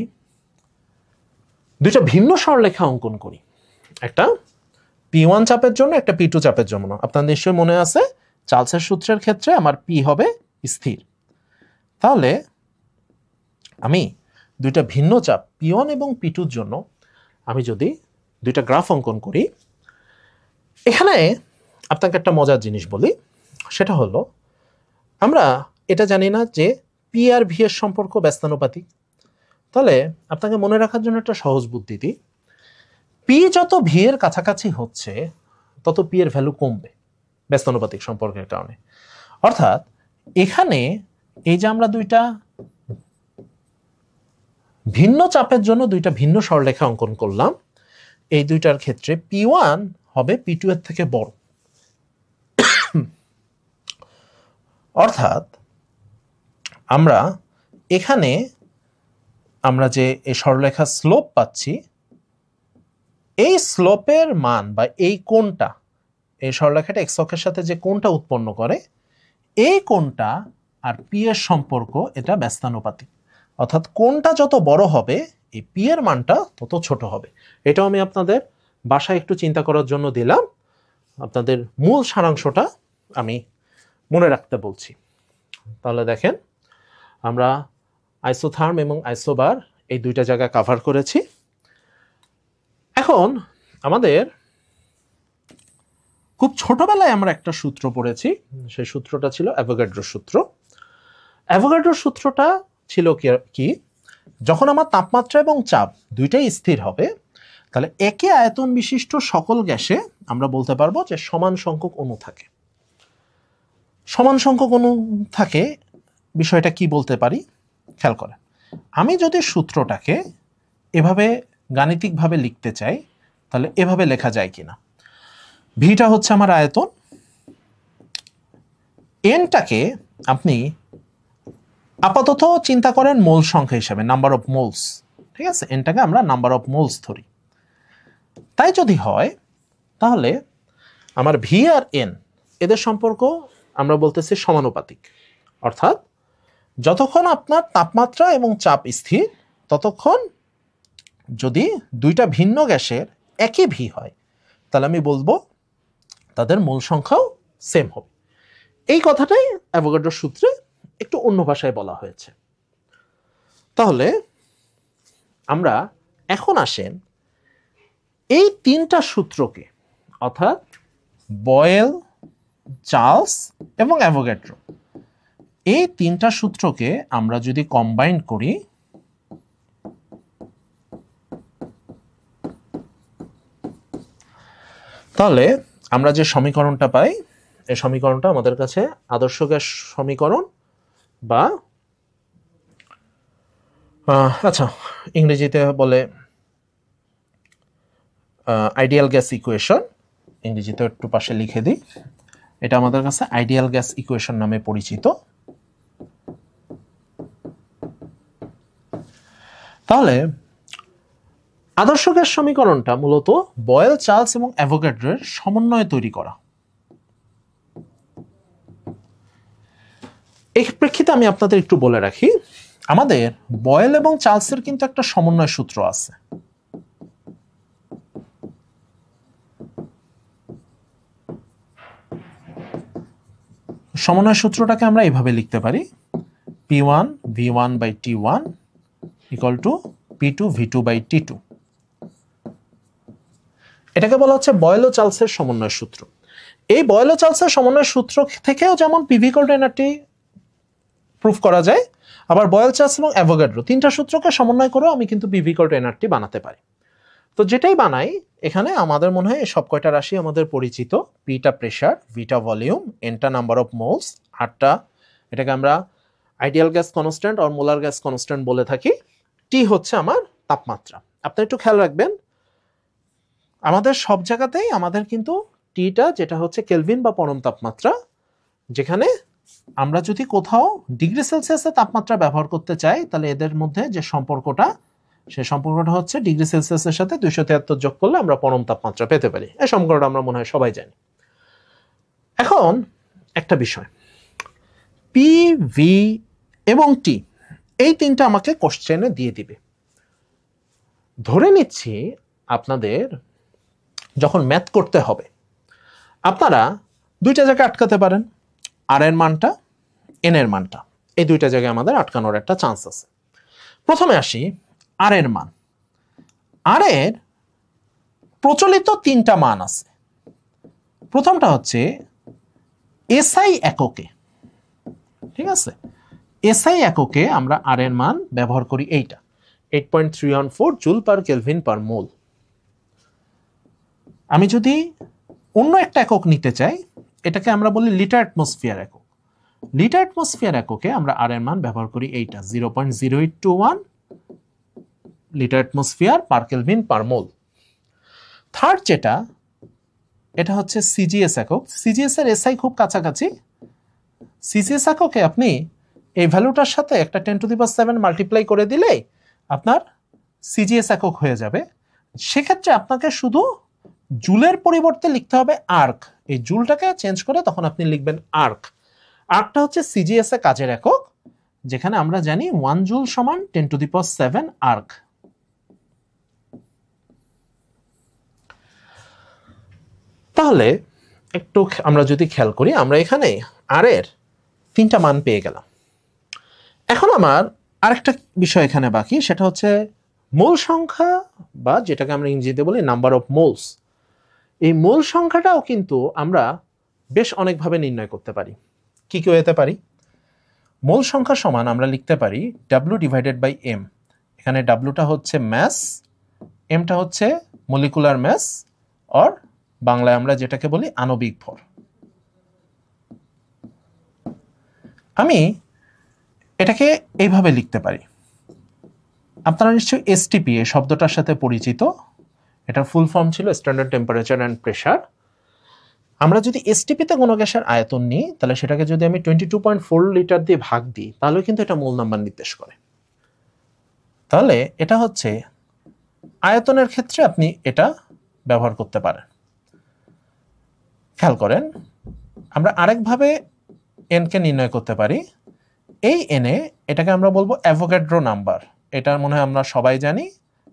দুইটা ভিন্ন সরলরেখা অঙ্কন করি, একটা P1 চাপের জন্য, একটা P2 চাপের জন্য, আপনার নিশ্চয়ই মনে আছে চার্লসের সূত্রের ক্ষেত্রে আমার P হবে স্থির। তাহলে আমি দুইটা ভিন্ন চাপ P1 এবং P2 এর জন্য আমি যদি দুইটা গ্রাফ অঙ্কন করি, এখানে আপনাকে একটা মজার জিনিস বলি, সেটা হলো আমরা এটা জানি না যে পি আর ভি এর সম্পর্ক ব্যস্তানুপাতিক। তাহলে আপনাকে মনে রাখার জন্য একটা সহজ বুদ্ধি দিই, পি যত ভি এর কাছাকাছি হচ্ছে তত পি এর ভ্যালু কমবে ব্যস্তানুপাতিক সম্পর্কের কারণে। অর্থাৎ এখানে এই যে আমরা দুইটা ভিন্ন চাপের জন্য দুইটা ভিন্ন সরলরেখা অঙ্কন করলাম, এই দুইটার ক্ষেত্রে P1 হবে P2 এর থেকে বড়। অর্থাৎ আমরা এখানে আমরা যে এই সরলরেখার স্লোপ পাচ্ছি, এই স্লোপের মান বা এই কোণটা, এই সরলরেখাটা এক্স অক্ষের সাথে যে কোণটা উৎপন্ন করে, এই কোণটা আর পি এর সম্পর্ক এটা ব্যস্তানুপাতিক। অর্থাৎ কোণটা যত বড় হবে এই পি এর মানটা তত ছোট হবে। এটাও আমি আপনাদের বাসায় একটু চিন্তা করার জন্য দিলাম, আপনাদের মূল সারাংশটা আমি মনে রাখতে বলছি। তাহলে দেখেন আমরা আইসোথার্ম এবং আইসোবার এই দুইটা জায়গা কভার করেছি। এখন আমাদের খুব ছোটবেলায় আমরা একটা সূত্র পড়েছি, সেই সূত্রটা ছিল অ্যাভোগাড্রোর সূত্র। অ্যাভোগাড্রোর সূত্রটা ছিল কি, যখন আমার তাপমাত্রা এবং চাপ দুইটাই স্থির হবে, তাহলে একই আয়তন বিশিষ্ট সকল গ্যাসে আমরা বলতে পারবো যে সমান সংখ্যক অণু থাকে। সমান সংখ্যক অণু থাকে বিষয়টা কি বলতে পারি খেয়াল করেন। আমি যদি সূত্রটাকে এভাবে গাণিতিকভাবে লিখতে চাই তাহলে এভাবে লেখা যায় কিনা, ভিটা হচ্ছে আমার আয়তন, এনটাকে আপনি আপাতত চিন্তা করেন মোল সংখ্যা হিসাবে, নাম্বার অফ মোলস, ঠিক আছে, এনটাকে আমরা নাম্বার অফ মোলস ধরি। তাই যদি হয় তাহলে আমার ভি আর এন এদের সম্পর্ক আমরা বলতেছি সমানুপাতিক। অর্থাৎ যতক্ষণ আপনার তাপমাত্রা এবং চাপ স্থির ততক্ষণ যদি দুইটা ভিন্ন গ্যাসের একই ভি হয় তাহলে আমি বলবো তাদের মোল সংখ্যাও সেম হবে। এই কথাটাই অ্যাভোগাড্রোর সূত্রে একটু অন্য ভাষায় বলা হয়েছে। তাহলে আমরা এখন আসেন এই তিনটা সূত্রকে, অর্থাৎ বয়েল, চার্লস এবং অ্যাভোগাড্রো, এই তিনটা সূত্রকে আমরা যদি কম্বাইন করি তাহলে আমরা যে সমীকরণটা পাই, এই সমীকরণটা আমাদের কাছে আদর্শ গ্যাস সমীকরণ বা আচ্ছা ইংরেজিতে বলে আইডিয়াল গ্যাস ইকুয়েশন, ইংরেজিতে একটু পাশে লিখে দিই, এটা আমাদের কাছে আইডিয়াল গ্যাস ইকুয়েশন নামে পরিচিত। তাহলে আদর্শ গ্যাস সমীকরণটা মূলত বয়েল, চার্লস এবং অ্যাভোগাড্রোর সমন্বয়ে তৈরি করা। এই প্রেক্ষিতে আমি আপনাদের একটু বলে রাখি, আমাদের বয়েল এবং চার্লসের কিন্তু একটা সমন্বয় সূত্র আছে। সমন্বয় সূত্রটাকে আমরা এভাবে লিখতে পারি, P1 V1 by T1 equal to P2 V2 by T2। এটাকে বলা হচ্ছে বয়েল ও চার্লসের সমন্বয় সূত্র। এই বয়েল ও চার্লসের সমন্বয় সূত্র থেকেও যেমন PV equal to nRT proof করা যায়, আবার বয়েল, চার্লস এবং অ্যাভোগাড্রো তিনটা সূত্রকে সমন্বয় করেও আমি কিন্তু PV equal to nRT বানাতে পারি। তো যেটাই বানাই এখানে আমাদের মনে হয় সব কয়টা রাশি আমাদের পরিচিত, পিটা প্রেশার, ভিটা ভলিউম, এনটা নাম্বার অফ মোলস, আরটা এটাকে আমরা আইডিয়াল গ্যাস কনস্ট্যান্ট আর মোলার গ্যাস কনস্ট্যান্ট বলে থাকি, টি হচ্ছে আমার তাপমাত্রা। আপনি একটু খেয়াল রাখবেন আমাদের সব জায়গাতেই আমাদের কিন্তু টিটা যেটা হচ্ছে কেলভিন বা পরম তাপমাত্রা, যেখানে আমরা যদি কোথাও ডিগ্রি সেলসিয়াসের তাপমাত্রা ব্যবহার করতে চাই তাহলে এদের মধ্যে যে সম্পর্কটা, সেই সম্পর্কটা হচ্ছে ডিগ্রি সেলসিয়াসের সাথে 273 যোগ করলে আমরা পরম তাপমাত্রা পেতে পারি। এই সম্পর্কটা আমরা মনে হয় সবাই জানি। এখন একটা বিষয়, পি, ভি এবং টি এই তিনটা আমাকে কোশ্চেনে দিয়ে দিবে। ধরে নিচ্ছি আপনাদের যখন ম্যাথ করতে হবে আপনারা দুইটা জায়গায় আটকাতে পারেন, আর এর মানটা, এন এর মানটা, এই দুইটা জায়গায় আমাদের আটকানোর একটা চান্স আছে। প্রথমে আসি আর এর মান। আর এর প্রচলিত তিনটা মান আছে, প্রথমটা হচ্ছে এসআই এককে, ঠিক আছে? এসআই এককে আমরা আর এর মান ব্যবহার করি এইটা 8.314 জুল পার কেলভিন পার মোল। আমি যদি অন্য একটা একক নিতে চাই, এটাকে আমরা বলি লিটার অ্যাটমসফিয়ার একক। লিটার অ্যাটমসফিয়ার এককে আমরা আর এর মান ব্যবহার করি এইটা 0.0821 litre atmosphere per kelvin per mole. Third যেটা, এটা হচ্ছে সিজিএস একক। সিজিএস এর এসআই খুব কাছাকাছি। সিজিএস এককে আপনি এই ভ্যালুটার সাথে একটা 10⁷ মাল্টিপ্লাই করে দিলেই আপনার সিজিএস একক হয়ে যাবে। সেক্ষেত্রে আপনাকে শুধু জুলের পরিবর্তে লিখতে হবে আর্ক। এই জুলটাকে চেঞ্জ করে তখন আপনি লিখবেন আর্ক। আর্কটা হচ্ছে সিজিএস এ কাজের একক, যেখানে আমরা জানি 1 জুল সমান 10⁷ আর্ক। তাহলে একটু আমরা যদি খেয়াল করি, আমরা এখানে আর এর 3টা মান পেয়ে গেলাম। এখন আমার আরেকটা বিষয় এখানে বাকি, সেটা হচ্ছে মোল সংখ্যা, বা যেটাকে আমরা ইংরেজিতে বলি নাম্বার অফ মোলস। এই মোল সংখ্যাটাও কিন্তু আমরা বেশ অনেকভাবে নির্ণয় করতে পারি। কি কি হতে পারি? মোল সংখ্যা সমান আমরা লিখতে পারি W/M। এখানে ডাব্লুটা হচ্ছে ম্যাস, এমটা হচ্ছে মলিকুলার ম্যাস, অর বাংলায় আমরা যেটাকে বলি আণবিক ভর। আমি এটাকে এইভাবে লিখতে পারি। আপনারা নিশ্চয়ই এসটিপি এই শব্দটার সাথে পরিচিত। এটার ফুল ফর্ম ছিল স্ট্যান্ডার্ড টেম্পারেচার অ্যান্ড প্রেশার। আমরা যদি এসটিপিতে কোনো গ্যাসের আয়তন নিই, তাহলে সেটাকে যদি আমি 22.4 লিটার দিয়ে ভাগ দিই, তাহলে কিন্তু এটা মোল নাম্বার নির্দেশ করে। তাহলে এটা হচ্ছে আয়তনের ক্ষেত্রে আপনি এটা ব্যবহার করতে পারেন। খেয়াল করেন, আমরা আরেকভাবে এনকে নির্ণয় করতে পারি। এই এনে এটাকে আমরা বলবো অ্যাভোগাড্রো নাম্বার। এটা মনে হয় আমরা সবাই জানি।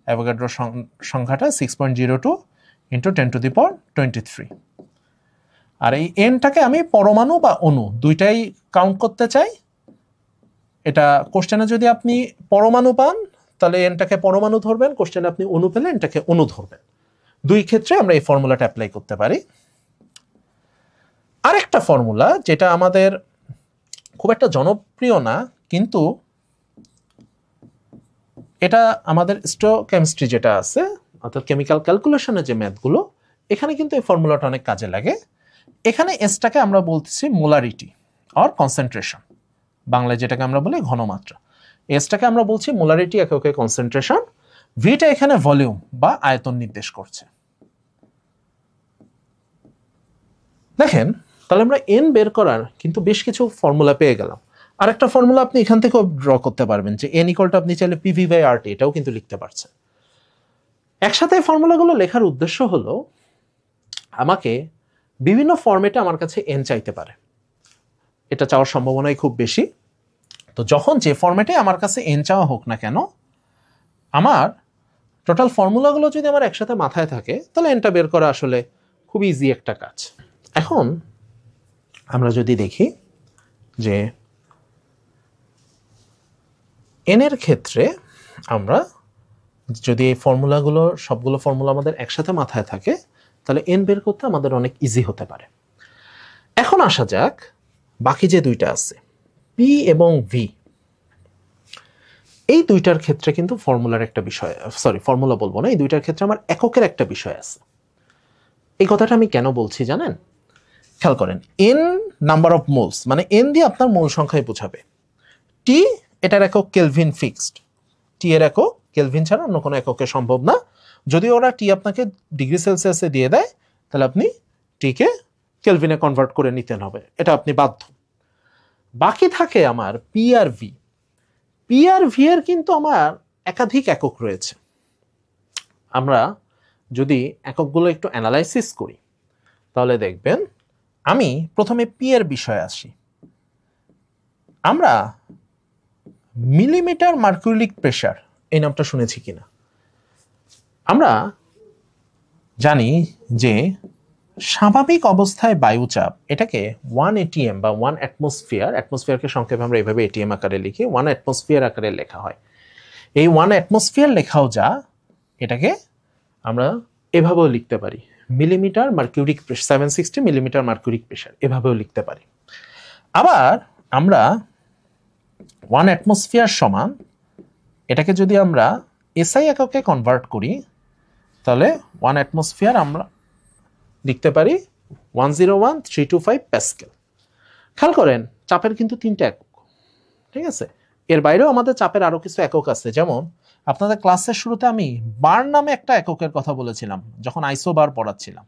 অ্যাভোগাড্রো সংখ্যাটা 6.02 × 10⁻23। আর এই এনটাকে আমি পরমাণু বা অণু দুইটাই কাউন্ট করতে চাই। এটা কোশ্চেনে যদি আপনি পরমাণু পান, তাহলে এনটাকে পরমাণু ধরবেন। কোশ্চেনে আপনি অণু পেলে এনটাকে অণু ধরবেন। দুই ক্ষেত্রে আমরা এই ফর্মুলাটা অ্যাপ্লাই করতে পারি। আরেকটা ফর্মুলা, যেটা আমাদের খুব একটা জনপ্রিয় না, কিন্তু এটা আমাদের স্টোকেমিস্ট্রি যেটা আছে, অর্থাৎ কেমিক্যাল ক্যালকুলেশনের যে ম্যাথগুলো, এখানে কিন্তু এই ফর্মুলাটা অনেক কাজে লাগে। এখানে এসটাকে আমরা বলতেছি মোলারিটি অর কনসেন্ট্রেশন, বাংলায় যেটাকে আমরা বলি ঘনমাত্রা। এসটাকে আমরা বলছি মোলারিটি এককে কনসেন্ট্রেশন। ভিটা এখানে ভলিউম বা আয়তন নির্দেশ করছে। দেখেন, তাহলে আমরা এন বের করার কিন্তু বেশ কিছু ফর্মুলা পেয়ে গেলাম। আরেকটা ফর্মুলা আপনি এখান থেকেও ড্র করতে পারবেন, যে এন ইকুয়ালটা আপনি চাইলে PV/RT এটাও কিন্তু লিখতে পারছেন। একসাথে এই ফর্মুলাগুলো লেখার উদ্দেশ্য হলো, আমাকে বিভিন্ন ফর্মেটে আমার কাছে এন চাইতে পারে, এটা চাওয়ার সম্ভাবনাই খুব বেশি। তো যখন যে ফর্মেটে আমার কাছে এন চাওয়া হোক না কেন, আমার টোটাল ফর্মুলাগুলো যদি আমার একসাথে মাথায় থাকে, তাহলে এনটা বের করা আসলে খুব ইজি একটা কাজ। এখন আমরা যদি দেখি যে এন এর ক্ষেত্রে আমরা যদি এই ফর্মুলাগুলো সবগুলো ফর্মুলা আমাদের একসাথে মাথায় থাকে, তাহলে এন বের করতে আমাদের অনেক ইজি হতে পারে। এখন আসা যাক বাকি যে দুইটা আছে, পি এবং ভি। এই দুইটার ক্ষেত্রে কিন্তু ফর্মুলার একটা বিষয়, ফর্মুলা বলবো না, এই দুইটার ক্ষেত্রে আমার এককের একটা বিষয় আছে। এই কথাটা আমি কেন বলছি জানেন? খেয়াল করেন, এন নাম্বার অফ মোলস, মানে এন দিয়ে আপনার মোল সংখ্যায় বোঝাবে। টি এটার একক কেলভিন ফিক্সড। টি এর একক কেলভিন ছাড়া অন্য কোনো এককে সম্ভব না। যদি ওরা টি আপনাকে ডিগ্রি সেলসিয়াসে দিয়ে দেয়, তাহলে আপনি টিকে কেলভিনে কনভার্ট করে নিতে হবে, এটা আপনি বাধ্য। বাকি থাকে আমার P R V. P R V এর কিন্তু আমার একাধিক একক রয়েছে। আমরা যদি এককগুলো একটু অ্যানালাইসিস করি, তাহলে দেখবেন, আমি প্রথমে পি এর বিষয়ে আসি। আমরা মিলিমিটার মার্কুরিক প্রেশার, এই নামটা শুনেছি কিনা? আমরা জানি যে স্বাভাবিক অবস্থায় বায়ুচাপ, এটাকে 1 ATM বা 1 অ্যাটমসফিয়ার, অ্যাটমসফিয়ারকে সংক্ষেপে আমরা এইভাবে এটিএম আকারে লিখি, 1 অ্যাটমসফিয়ার আকারে লেখা হয়। এই 1 অ্যাটমসফিয়ার লেখাও যা, এটাকে আমরা এভাবেও লিখতে পারি, millimetre mercuric pressure, 760 millimetre mercuric pressure, এভাবেও লিখতে পারি। আবার আমরা 1 অ্যাটমসফিয়ার সমান, এটাকে যদি আমরা এসআই এককে কনভার্ট করি তাহলে 1 অ্যাটমসফিয়ার আমরা লিখতে পারি 101325 প্যাসকেল। খেয়াল করেন চাপের কিন্তু 3টা একক, ঠিক আছে? এর বাইরেও আমাদের চাপের আরো কিছু একক আছে, যেমন আপনাদের ক্লাসের শুরুতে আমি বার নামে একটা এককের কথা বলেছিলাম যখন আইসোবার পড়াচ্ছিলাম।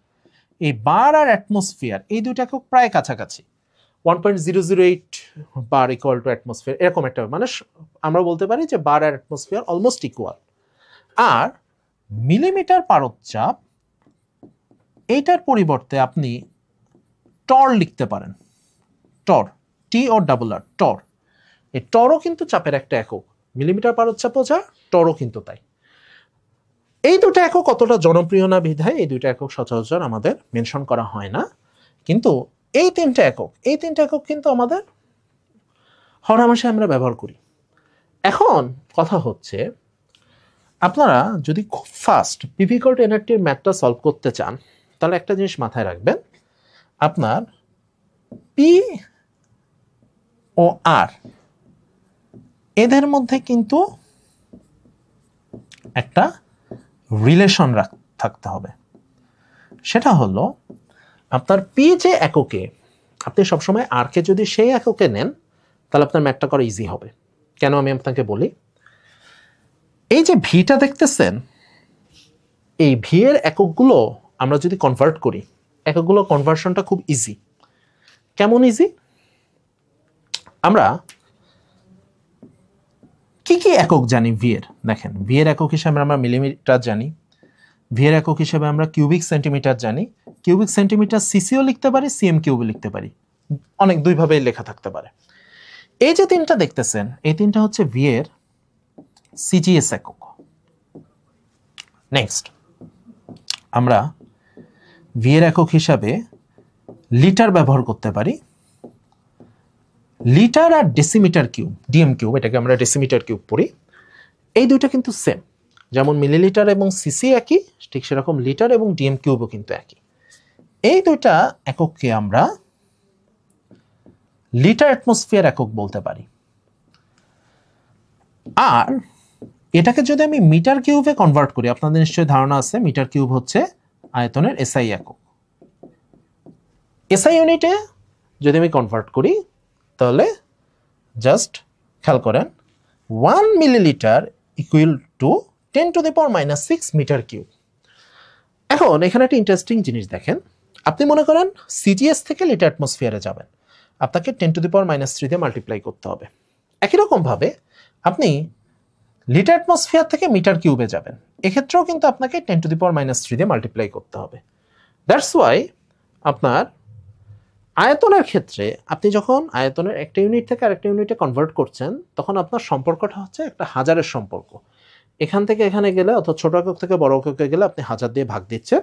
এই বার আর অ্যাটমসফিয়ার এই দুইটা একক প্রায় কাছাকাছি, 1.008 বার ইকুয়াল টু অ্যাটমসফিয়ার, এরকম একটা, মানে আমরা বলতে পারি যে বার আর অ্যাটমসফিয়ার অলমোস্ট ইকুয়াল। আর মিলিমিটার পারদচাপ এইটার পরিবর্তে আপনি টর লিখতে পারেন, টর, টি ও ডাবল আর, টর। এই টরও কিন্তু চাপের একটা একক, মিলিমিটার পারদচাপও যা, টরও কিন্তু তাই। এই দুটো একক কতটা জনপ্রিয় না বিধায় এই দুটো একক সচরাচর আমাদের মেনশন করা হয় না, কিন্তু এই 3টা একক কিন্তু আমাদের হরহামেশা আমরা ব্যবহার করি। এখন কথা হচ্ছে, আপনারা যদি খুব ফাস্ট পিভি ইকুয়াল টু এনআরটির ম্যাথটা সলভ করতে চান তাহলে একটা জিনিস মাথায় রাখবেন, আপনার পি ও আর এদের মধ্যে কিন্তু একটা রিলেশন থাকতে হবে। সেটা হলো আপনার পি যে এককে, আপনি সবসময় আর কে যদি সেই এককে নেন তাহলে আপনার ম্যাথটা করা ইজি হবে। কেন আমি আপনাকে বলি, এই যে ভিটা দেখতেছেন, এই ভি এর এককগুলো আমরা যদি কনভার্ট করি, এককগুলো কনভার্সনটা খুব ইজি। কেমন ইজি? আমরা কি কি একক জানি ভি এর? দেখেন, ভি এর একক হিসেবে আমরা মিলিমিটার জানি, ভি এর একক হিসেবে আমরা কিউবিক সেন্টিমিটার জানি, কিউবিক সেন্টিমিটার সিসিও লিখতে পারি, সিএম কিউবও লিখতে পারি, অনেক দুইভাবেই লেখা থাকতে পারে। এই যে 3টা দেখতেছেন, এই 3টা হচ্ছে ভি এর সিজিএস একক। নেক্সট আমরা ভি এর একক হিসাবে লিটার ব্যবহার করতে পারি, লিটার আর ডেসিমিটার কিউব, ডিএম কিউব, এটাকে আমরা ডেসিমিটার কিউব পড়ি। এই দুইটা কিন্তু সেম, যেমন মিলিলিটার এবং সিসি একই, ঠিক সেরকম লিটার এবং ডিএম কিউবও কিন্তু একই। এই দুইটা একককে আমরা লিটার অ্যাটমসফিয়ার একক বলতে পারি। আর এটাকে যদি আমি মিটার কিউবে কনভার্ট করি, আপনাদের নিশ্চয়ই ধারণা আছে মিটার কিউব হচ্ছে আয়তনের এসআই একক। এসআই ইউনিটে যদি আমি কনভার্ট করি তাহলে জাস্ট খেয়াল করেন 1 millilitre equal to 10⁻⁻6 metre cube. এখন এখানে একটা ইন্টারেস্টিং জিনিস দেখেন, আপনি মনে করেন সিজিএস থেকে লিটার অ্যাটমসফিয়ারে যাবেন, আপনাকে 10⁻³ দিয়ে মাল্টিপ্লাই করতে হবে। একই রকমভাবে আপনি লিটার অ্যাটমসফিয়ার থেকে মিটার কিউবে যাবেন, এক্ষেত্রেও কিন্তু আপনাকে 10⁻³ দিয়ে মাল্টিপ্লাই করতে হবে। দ্যাটস ওয়াই আপনার আয়তনের ক্ষেত্রে আপনি যখন আয়তনের একটা ইউনিট থেকে আরেকটা ইউনিটে কনভার্ট করছেন তখন আপনার সম্পর্কটা হচ্ছে একটা হাজারের সম্পর্ক। এখান থেকে এখানে গেলে অর্থাৎ ছোট একক থেকে বড় এককে গেলে আপনি 1000 দিয়ে ভাগ দিচ্ছেন,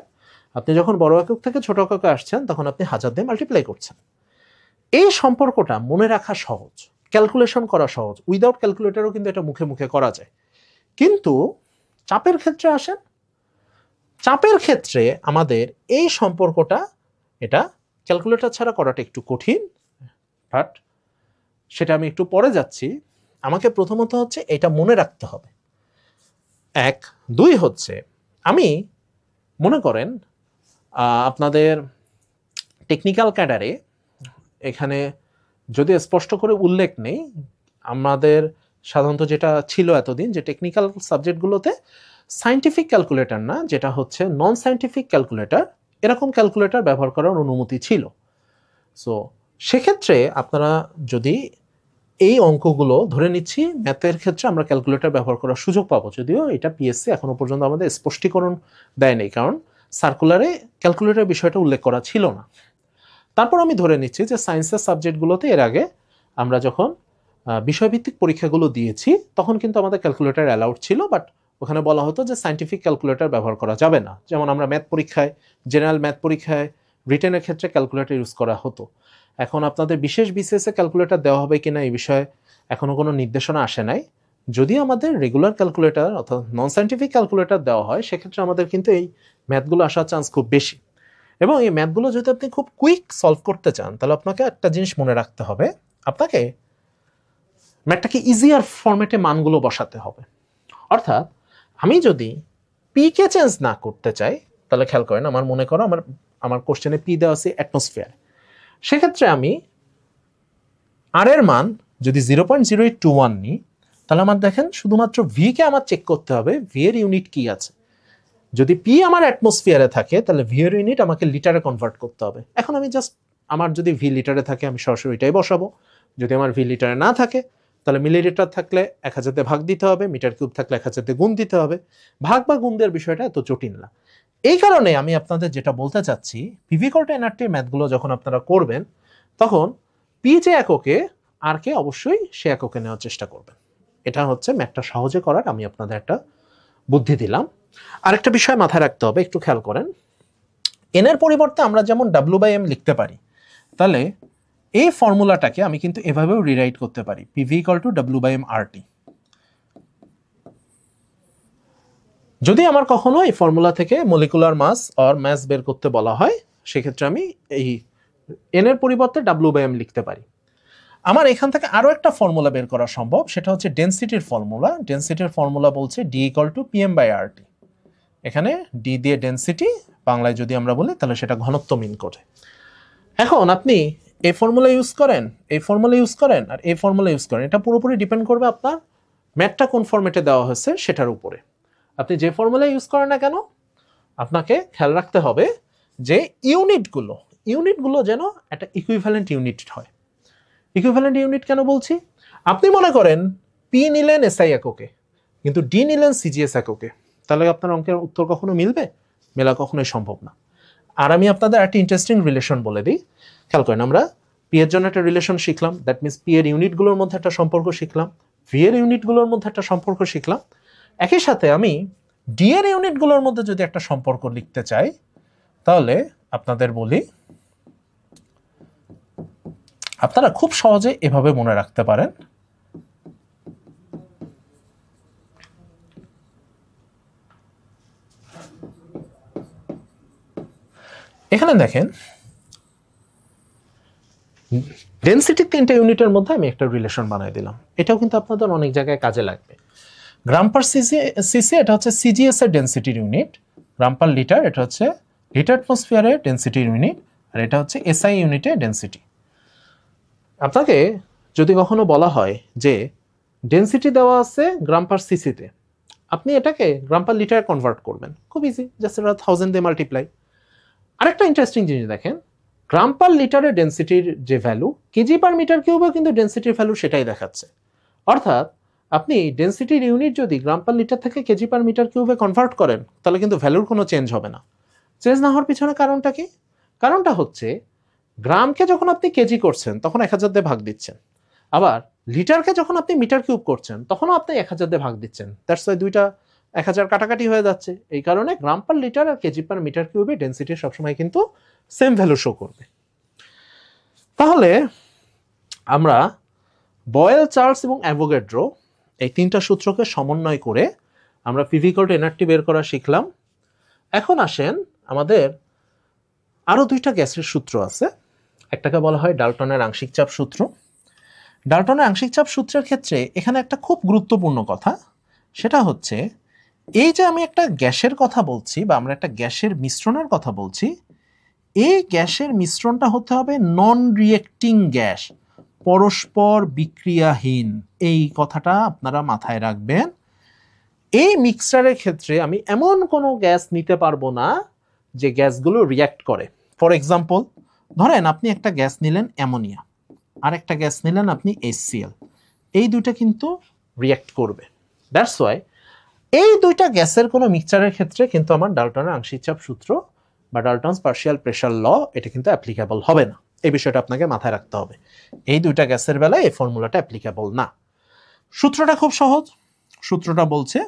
আপনি যখন বড় একক থেকে ছোট এককে আসছেন তখন আপনি 1000 দিয়ে মাল্টিপ্লাই করছেন। এই সম্পর্কটা মনে রাখা সহজ, ক্যালকুলেশন করা সহজ, উইদাউট ক্যালকুলেটরও কিন্তু এটা মুখে মুখে করা যায়। কিন্তু চাপের ক্ষেত্রে আসেন, চাপের ক্ষেত্রে আমাদের এই সম্পর্কটা, এটা ক্যালকুলেটর ছাড়া করাটা একটু কঠিন, বাট সেটা আমি একটু পরে যাচ্ছি। আমাকে প্রথমত হচ্ছে এটা মনে রাখতে হবে। 1, 2 হচ্ছে, আমি মনে করেন আপনাদের টেকনিক্যাল ক্যাডারে এখানে যদি স্পষ্ট করে উল্লেখ নেই, আমাদের সাধারণত যেটা ছিল এতদিন যে টেকনিক্যাল সাবজেক্টগুলোতে সায়েন্টিফিক ক্যালকুলেটর না, যেটা হচ্ছে নন সায়েন্টিফিক ক্যালকুলেটর, এরকম ক্যালকুলেটর ব্যবহার করার অনুমতি ছিল। সো সেক্ষেত্রে আপনারা যদি এই অঙ্কগুলো ধরে নিচ্ছি ম্যাথের ক্ষেত্রে আমরা ক্যালকুলেটর ব্যবহার করার সুযোগ পাবো, যদিও এটা পিএসসি এখনো পর্যন্ত আমাদের স্পষ্টীকরণ দেয়নি, কারণ সার্কুলারে ক্যালকুলেটর বিষয়টা উল্লেখ করা ছিল না। তারপর আমি ধরে নিচ্ছি যে সায়েন্সের সাবজেক্টগুলোতে এর আগে আমরা যখন বিষয়ভিত্তিক পরীক্ষাগুলো দিয়েছি তখন কিন্তু আমাদের ক্যালকুলেটর অ্যালাউড ছিল, বাট ওখানে বলা হতো যে সায়েন্টিফিক ক্যালকুলেটর ব্যবহার করা যাবে না। যেমন আমরা ম্যাথ পরীক্ষায়, জেনারেল ম্যাথ পরীক্ষায়, রিটেনের ক্ষেত্রে ক্যালকুলেটর ইউজ করা হতো। এখন আপনাদের বিশেষ বিসিএসে ক্যালকুলেটর দেওয়া হবে কিনা এই বিষয়ে এখনো কোনো নির্দেশনা আসে নাই। যদি আমাদের রেগুলার ক্যালকুলেটর অর্থাৎ নন সায়েন্টিফিক ক্যালকুলেটর দেওয়া হয় সেক্ষেত্রে আমাদের কিন্তু এই ম্যাথগুলো আসার চান্স খুব বেশি। এবং এই ম্যাথগুলো যদি আপনি খুব কুইক সলভ করতে চান তাহলে আপনাকে একটা জিনিস মনে রাখতে হবে, আপনাকে ম্যাথটাকে ইজিয়ার ফরম্যাটে মানগুলো বসাতে হবে। অর্থাৎ আমি যদি পি কে চেঞ্জ না করতে চাই তাহলে খেয়াল করেন, আমার মনে করো আমার কোশ্চেনে পি দেওয়া আছে অ্যাটমসফিয়ার, সেক্ষেত্রে আমি আর এর মান যদি 0.0821 নিই তাহলে আমার দেখেন শুধুমাত্র ভি কে আমার চেক করতে হবে ভি এর ইউনিট কি আছে। যদি পি আমার অ্যাটমসফিয়ারে থাকে তাহলে ভি এর ইউনিট আমাকে লিটারে কনভার্ট করতে হবে। এখন আমি জাস্ট আমার যদি ভি লিটারে থাকে আমি সরাসরি এটাই বসাবো, যদি আমার ভি লিটারে না থাকে তাহলে মিলিলিটার থাকলে 1000 দিয়ে ভাগ দিতে হবে, মিটার কিউব থাকলে 1000 দিয়ে গুণ দিতে হবে। ভাগ বা গুণ দেওয়ার বিষয়টা এত জটিল না। এই কারণে আমি আপনাদের যেটা বলতে চাচ্ছি, পিভি ইকুয়াল টু এনআরটি ম্যাথগুলো যখন আপনারা করবেন তখন পি যে এককে আর কে অবশ্যই সে এককে নেওয়ার চেষ্টা করবেন। এটা হচ্ছে ম্যাথটা সহজে করার আমি আপনাদের একটা বুদ্ধি দিলাম। আরেকটা বিষয় মাথায় রাখতে হবে, একটু খেয়াল করেন, এন এর পরিবর্তে আমরা যেমন W/M লিখতে পারি, তাহলে এই ফর্মুলাটাকে আমি কিন্তু এভাবেও রিরাইট করতে পারি, PV equal two W/M RT। যদি আমার কখনো এই ফর্মুলা থেকে মলিকুলার মাস অর ম্যাস বের করতে বলা হয় সেক্ষেত্রে আমি এই এন এর পরিবর্তে W/M লিখতে পারি। আমার এখান থেকে আরো একটা ফর্মুলা বের করা সম্ভব, সেটা হচ্ছে ডেনসিটির ফর্মুলা। ডেনসিটির ফর্মুলা বলছে D ইকুয়াল টু PM/RT। এখানে ডি দিয়ে ডেনসিটি, বাংলায় যদি আমরা বলি তাহলে সেটা ঘনত্ব মিন করে। এখন আপনি এই ফর্মুলা ইউজ করেন, এই ফর্মুলা ইউজ করেন আর এই ফর্মুলা ইউজ করেন, এটা পুরোপুরি ডিপেন্ড করবে আপনার ম্যাথটা কোন ফরম্যাটে দেওয়া হয়েছে সেটার উপরে। আপনি যে ফর্মুলা ইউজ করেন না কেন আপনাকে খেয়াল রাখতে হবে যে ইউনিটগুলো যেন একটা ইকুইভ্যালেন্ট ইউনিট হয়। ইকুইভ্যালেন্ট ইউনিট কেন বলছি, আপনি মনে করেন পি নিলেন এসআই এককে কিন্তু ডি নিলেন সিজিএস এককে, তাহলে আপনার অঙ্কের উত্তর কখনো মিলবে? মেলা কখনোই সম্ভব না। আর আমি আপনাদের একটা ইন্টারেস্টিং রিলেশন বলে দিই, খেয়াল করেন, আমরা পি এর জন্য একটা রিলেশন শিখলাম, দ্যাট মিনস পি এর ইউনিটগুলোর মধ্যে একটা সম্পর্ক শিখলাম, ভি এর ইউনিটগুলোর মধ্যে একটা সম্পর্ক শিখলাম। একই সাথে আমি ডি এর ইউনিটগুলোর মধ্যে যদি একটা সম্পর্ক লিখতে চাই তাহলে আপনাদের বলি, আপনারা খুব সহজে এভাবে মনে রাখতে পারেন। এখানে দেখেন ডেনসিটি 3টা ইউনিটের মধ্যে আমি একটা রিলেশন বানাই দিলাম, এটাও কিন্তু আপনাদের অনেক জায়গায় কাজে লাগবে। গ্রাম পার সিসি এটা হচ্ছে সিজিএস এর ডেনসিটির ইউনিট, গ্রাম পার লিটার এটা হচ্ছে লিটার অ্যাটমসফিয়ারের ডেনসিটির ইউনিট, আর এটা হচ্ছে এসআই ইউনিটের ডেনসিটি। আপনাকে যদি কখনো বলা হয় যে ডেনসিটি দেওয়া আছে গ্রাম পার সিসিতে, আপনি এটাকে গ্রাম পার লিটারে কনভার্ট করবেন, খুব ইজি, জাস্ট এটা 1000 দিয়ে মাল্টিপ্লাই। আরেকটা ইন্টারেস্টিং জিনিস দেখেন, গ্রাম পার লিটারের ডেনসিটির যে ভ্যালু কেজি পার মিটার কিউবেও কিন্তু ডেনসিটির ভ্যালু সেটাই দেখাচ্ছে। অর্থাৎ আপনি ডেনসিটির ইউনিট যদি গ্রাম পার লিটার থেকে কেজি পার মিটার কিউবে কনভার্ট করেন তাহলে কিন্তু ভ্যালুর কোনো চেঞ্জ হবে না। চেঞ্জ না হওয়ার পিছনে কারণটা কি? কারণটা হচ্ছে গ্রামকে যখন আপনি কেজি করছেন তখন 1000 দিয়ে ভাগ দিচ্ছেন, আবার লিটারকে যখন আপনি মিটার কিউব করছেন তখনও আপনি 1000 দিয়ে ভাগ দিচ্ছেন। দ্যাটস ওয়াই দুইটা 1000 কাটাকাটি হয়ে যাচ্ছে। এই কারণে গ্রাম পার লিটার আর কেজি পার মিটার কিউবে ডেনসিটি সবসময় কিন্তু সেম ভ্যালু শো করবে। তাহলে আমরা বয়েল, চার্লস এবং অ্যাভোগাড্রো এই 3টা সূত্রকে সমন্বয় করে আমরা পিভি ইকুয়াল টু এনআরটি বের করা শিখলাম। এখন আসেন, আমাদের আরো 2টা গ্যাসের সূত্র আছে। একটাকে বলা হয় ডাল্টনের আংশিক চাপ সূত্র। ডাল্টনের আংশিক চাপ সূত্রের ক্ষেত্রে এখানে একটা খুব গুরুত্বপূর্ণ কথা, সেটা হচ্ছে এই যে আমি একটা গ্যাসের কথা বলছি বা আমরা একটা গ্যাসের মিশ্রণের কথা বলছি, এই গ্যাসের মিশ্রণটা হতে হবে নন রিয়েক্টিং গ্যাস, পরস্পর বিক্রিয়াহীন। এই কথাটা আপনারা মাথায় রাখবেন। এই মিক্সচারের ক্ষেত্রে আমি এমন কোনো গ্যাস নিতে পারবো না যে গ্যাসগুলো রিয়্যাক্ট করে। ফর এক্সাম্পল, ধরেন আপনি একটা গ্যাস নিলেন অ্যামোনিয়া, আর একটা গ্যাস নিলেন আপনি HCl, এই দুইটা কিন্তু রিয়্যাক্ট করবে। দ্যাটস ওয়াই এই দুইটা গ্যাসের কোনো মিক্সচারের ক্ষেত্রে কিন্তু আমার ডাল্টনের আংশিক চাপ সূত্র বা ডাল্টনস পার্শিয়াল প্রেশার ল এটা কিন্তু অ্যাপ্লিকেবল হবে না। এই বিষয়টা আপনাকে মাথায় রাখতে হবে। এই দুইটা গ্যাসের বেলায় এই ফর্মুলাটা অ্যাপ্লিকেবল না। সূত্রটা খুব সহজ। সূত্রটা বলছে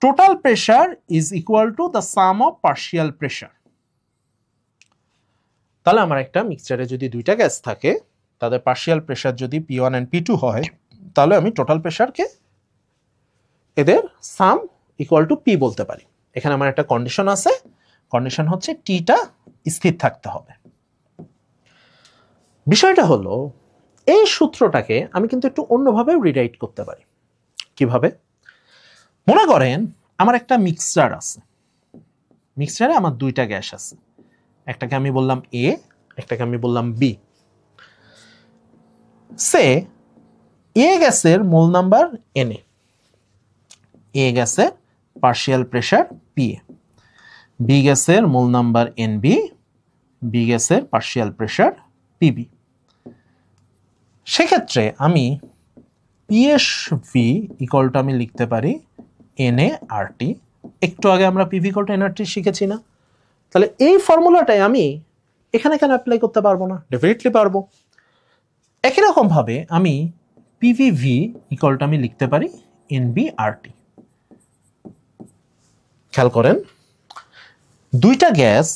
total pressure is equal to the sum of partial pressure. তাহলে আমার একটা মিক্সচারে যদি দুইটা গ্যাস থাকে তাদের পার্শিয়াল প্রেশার যদি P1 and P2 হয় তাহলে আমি টোটাল প্রেশারকে এদের সাম ইকুয়াল টু P বলতে পারি। এখানে আমার একটা কন্ডিশন আছে, কন্ডিশন হচ্ছে টিটা স্থির থাকতে হবে। বিষয়টা হলো এই সূত্রটাকে আমি কিন্তু একটু অন্যভাবে রিরাইট করতে পারি। কিভাবে? মনে করেন আমার একটা মিক্সচার আছে, মিক্সচারে আমার দুইটা গ্যাস আছে, একটাকে আমি বললাম এ, একটাকে আমি বললাম বি। সে এ গ্যাসের মোল নাম্বার এনএ, এ গ্যাসের পার্শিয়াল প্রেশার পিএ, বি গ্যাসের মোল নাম্বার এনবি, বি গ্যাসের পার্শিয়াল প্রেশার পিবি। সেক্ষেত্রে আমি পিএসভি ইকুয়াল টু আমি লিখতে পারি এনএ আর টি। একটু আগে আমরা পিভি ইকুয়াল টু এনআরটি শিখেছি না? তাহলে এই ফর্মুলাটাই আমি এখানে কেন অ্যাপ্লাই করতে পারবো না? ডেফিনেটলি পারবো। একই রকম ভাবে আমি পিভিভি ইকুয়াল টু আমি লিখতে পারি এনবি আর টি। খেয়াল করেন, দুইটা গ্যাস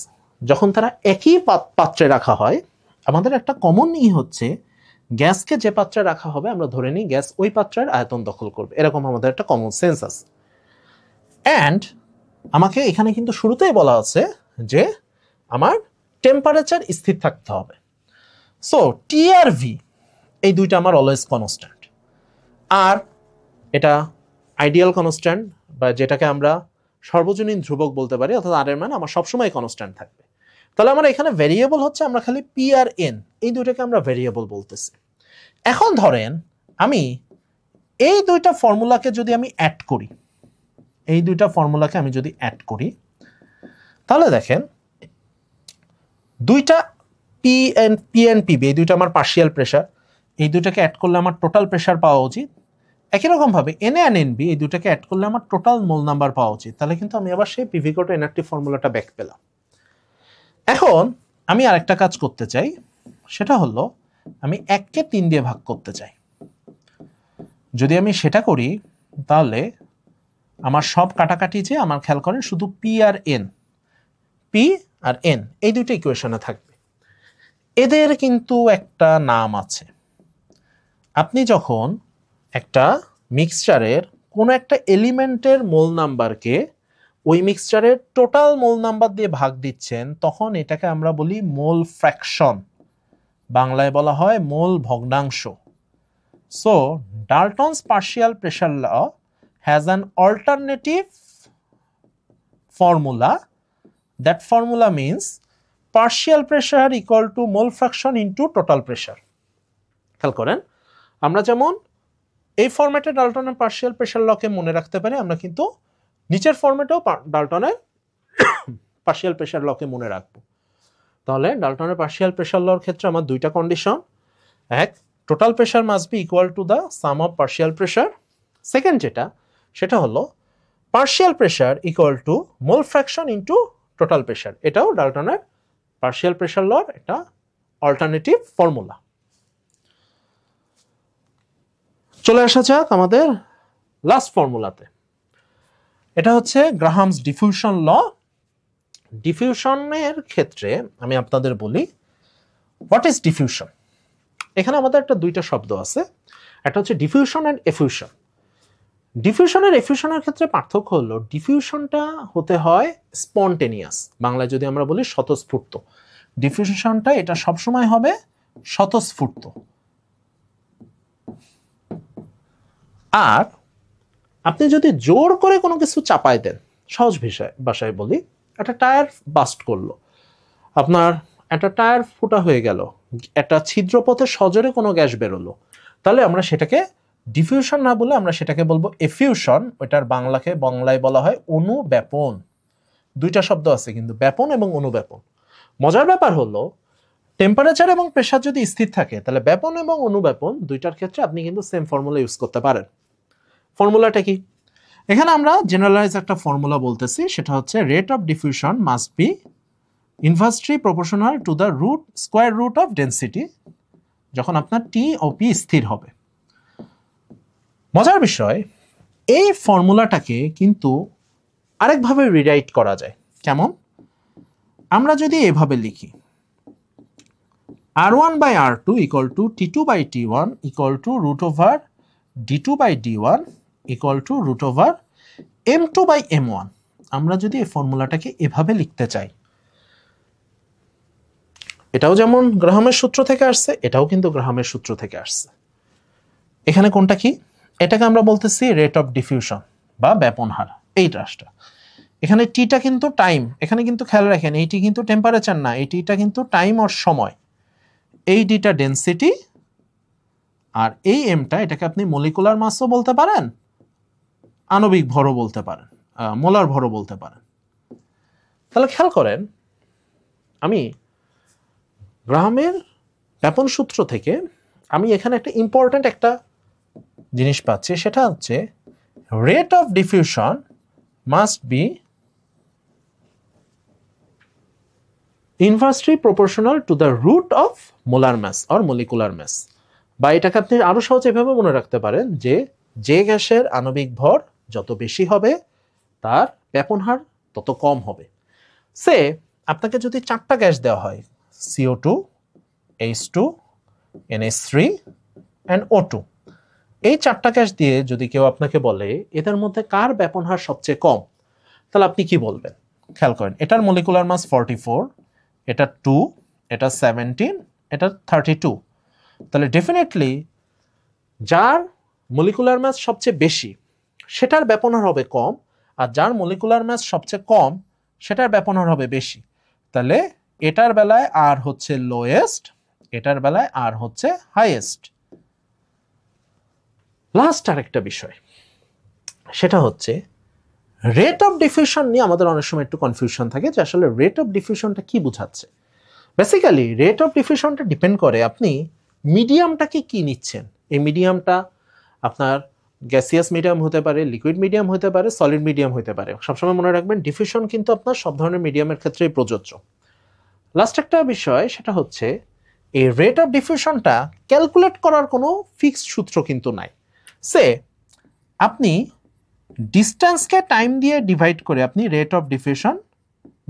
যখন তারা একই পাত্রে রাখা হয়, আমাদের একটা কমন হচ্ছে গ্যাসকে যে পাত্রে রাখা হবে আমরা ধরে নিই গ্যাস ওই পাত্রের আয়তন দখল করবে, এরকম আমাদের একটা কমন সেন্স আছে। অ্যান্ড আমাকে এখানে কিন্তু শুরুতেই বলা আছে যে আমার টেম্পারেচার স্থির থাকতে হবে। সো টি আর ভি এই দুইটা আমার অলওয়েজ কনস্ট্যান্ট, আর এটা আইডিয়াল কনস্ট্যান্ট বা যেটাকে আমরা সর্বজনীন ধ্রুবক বলতে পারি, অর্থাৎ আর এর মান আমার সবসময় কনস্ট্যান্ট থাকবে। তাহলে আমার এখানে ভেরিয়েবল হচ্ছে আমরা খালি পি আর এন, এই দুইটাকে আমরা ভেরিয়েবল বলতেছি। এখন ধরেন আমি এই দুইটা ফর্মুলাকে যদি আমি অ্যাড করি, এই দুইটা ফর্মুলাকে আমি যদি অ্যাড করি, তাহলে দেখেন দুইটা পি এন পিবি এই দুইটা আমার পার্শিয়াল প্রেশার, এই দুইটাকে অ্যাড করলে আমার টোটাল প্রেশার পাওয়া উচিত। একই রকম ভাবে এনএ অ্যান্ড এনবি এই দুটাকে অ্যাড করলে আমার টোটাল মোল নাম্বার পাওয়া উচিত। তাহলে কিন্তু আমি আবার সেই পিভি ইকুয়াল টু এনআরটি ফর্মুলাটা ব্যাক পেলাম। এখন আমি আরেকটা কাজ করতে চাই, সেটা হলো আমি 1কে 3 দিয়ে ভাগ করতে চাই। যদি আমি সেটা করি তাহলে আমার সব কাটাকাটি যে আমার খেয়াল করেন শুধু P R N, P R N এই দুইটা ইকুয়েশনে থাকবে। এদের কিন্তু একটা নাম আছে। আপনি যখন একটা মিক্সচারের কোনো একটা এলিমেন্টের মোল নাম্বারকে ওই মিক্সচারের টোটাল মোল নাম্বার দিয়ে ভাগ দিচ্ছেন, তখন এটাকে আমরা বলি মোল ফ্র্যাকশন, বাংলায় বলা হয় মোল ভগ্নাংশ। So Dalton's partial pressure law has an alternative formula. That formula means partial pressure equal to mole fraction into total pressure. খেয়াল করেন, আমরা যেমন এই ফরম্যাটে ডাল্টনের পার্শিয়াল প্রেশার লকে মনে রাখতে পারি, আমরা কিন্তু নিচের ফরম্যাটেও ডাল্টনের পার্শিয়াল প্রেশার লকে মনে রাখবো। তাহলে ডাল্টনের পার্শিয়াল প্রেশার লর ক্ষেত্রে আমার দুইটা কন্ডিশন, এক total pressure must be equal to the sum of partial pressure, second যেটা সেটা হলো partial pressure equal to mole fraction into total pressure. এটাও ডাল্টনের পার্শিয়াল প্রেশার লর একটা অল্টারনেটিভ ফর্মুলা। চলে আসা যাক আমাদের লাস্ট ফর্মুলাতে। এটা হচ্ছে গ্রাহামস ডিফিউশন ল। ডিফিউশনের ক্ষেত্রে আমি আপনাদের বলি হোয়াট ইজ ডিফিউশন। এখানে আমাদের একটা দুইটা শব্দ আছে, একটা হচ্ছে ডিফিউশন অ্যান্ড এফিউশন। ডিফিউশন আর এফিউশনের ক্ষেত্রে পার্থক্য হলো ডিফিউশনটা হতে হয় স্পন্টেনিয়াস, বাংলায় যদি আমরা বলি স্বতঃস্ফূর্ত। ডিফিউশনটা এটা সবসময় হবে স্বতঃস্ফূর্ত। আর আপনি যদি জোর করে কোনো কিছু চাপায় দেন, সহজ ভাষায় বলি, একটা টায়ার বাস্ট করলো, আপনার একটা টায়ার ফুটা হয়ে গেল, একটা ছিদ্রপথে সজোরে কোনো গ্যাস বেরোলো, তাহলে আমরা সেটাকে ডিফিউশন না বলে আমরা সেটাকে বলবো এফিউশন। ওইটার বাংলায় বলা হয় অনুব্যাপন। দুইটা শব্দ আছে কিন্তু, ব্যাপন এবং অনুব্যাপন। মজার ব্যাপার হলো টেম্পারেচার এবং প্রেসার যদি স্থির থাকে তাহলে ব্যাপন এবং অনুব্যাপন দুইটার ক্ষেত্রে আপনি কিন্তু সেম ফর্মুলা ইউজ করতে পারেন। ফর্মুলাটা কি? এখানে আমরা জেনারেলাইজ একটা ফর্মুলা বলতেছি, সেটা হচ্ছে rate of diffusion must be inversely proportional to the square root of density, যখন আপনার টি ও পি স্থির হবে। মজার বিষয়, এই ফর্মুলাটাকে কিন্তু আরেকভাবে রিরাইট করা যায়। কেমন? আমরা যদি এভাবে লিখি R1 by R2 equal to T2 by T1 equal to root over D2 by D1 equal to root over M2 by M1. আমরা যদি এই ফর্মুলাটাকে এভাবে লিখতে চাই, এটাও যেমন গ্রাহামের সূত্র থেকে আসছে, এটাও কিন্তু গ্রাহামের সূত্র থেকে আসছে। এখানে কোনটা কি? এটাকে আমরা বলতেছি রেট অফ ডিফিউশন বা ব্যাপন হার, এই রাশটা। এখানে টিটা কিন্তু টাইম, এখানে কিন্তু খেয়াল রাখেন এইটি কিন্তু টেম্পারেচার না, এই টিটা কিন্তু টাইম আর সময়, এই ডিটা ডেন্সিটি, আর এই এমটা এটাকে আপনি মলিকুলার মাসও বলতে পারেন, আণবিক ভরও বলতে পারেন, মোলার ভরও বলতে পারেন। তাহলে খেয়াল করেন, আমি গ্রাহামের ব্যাপন সূত্র থেকে আমি এখানে একটা ইম্পর্ট্যান্ট একটা জিনিস পাচ্ছি, সেটা হচ্ছে rate of diffusion must be inversely proportional to the root of molar mass or molecular mass. বা এটাকে আপনি আরো সহজে এভাবে মনে রাখতে পারেন যে গ্যাসের আণবিক ভর যত বেশি হবে তার ব্যাপন হার তত কম হবে। সে আপনাকে যদি 4টা গ্যাস দেওয়া হয়, CO2, H2, NH3 and O2, এই 4টা গ্যাস দিয়ে যদি কেউ আপনাকে বলে এদের মধ্যে কার ব্যাপন হার সবচেয়ে কম, তাহলে আপনি কি বলবেন? খেয়াল করেন, এটার মলিকুলার মাস 44, এটা 2, এটা 17, এটা 32। তাহলে ডেফিনেটলি যার মলিকুলার মাস সবচেয়ে বেশি সেটার ব্যাপন হার হবে কম, আর যার মলিকুলার মাস সবচেয়ে কম সেটার ব্যাপন হার হবে বেশি। তাহলে এটার বেলায় আর হচ্ছে লোয়েস্ট, এটার বেলায় আর হচ্ছে হাইয়েস্ট। লাস্ট আরেকটা বিষয়, সেটা হচ্ছে রেট অফ ডিফিউশন নিয়ে আমাদের অনেক সময় একটু কনফিউশন থাকে যে আসলে রেট অফ ডিফিউশনটা কি বোঝাচ্ছে। বেসিক্যালি রেট অফ ডিফিউশনটা ডিপেন্ড করে আপনি মিডিয়ামটাকে কি নিচ্ছেন। এই মিডিয়ামটা আপনার গ্যাসিয়াস মিডিয়াম হতে পারে, লিকুইড মিডিয়াম হতে পারে, সলিড মিডিয়াম হতে পারে। সবসময় মনে রাখবেন ডিফিউশন কিন্তু আপনার সব ধরনের মিডিয়ামের ক্ষেত্রেই প্রযোজ্য। লাস্ট একটা বিষয়, সেটা হচ্ছে এই রেট অফ ডিফিউশনটা ক্যালকুলেট করার কোনো ফিক্সড সূত্র কিন্তু নাই। সে আপনি ডিস্টেন্সকে টাইম দিয়ে ডিভাইড করে আপনি রেট অফ ডিফিউশন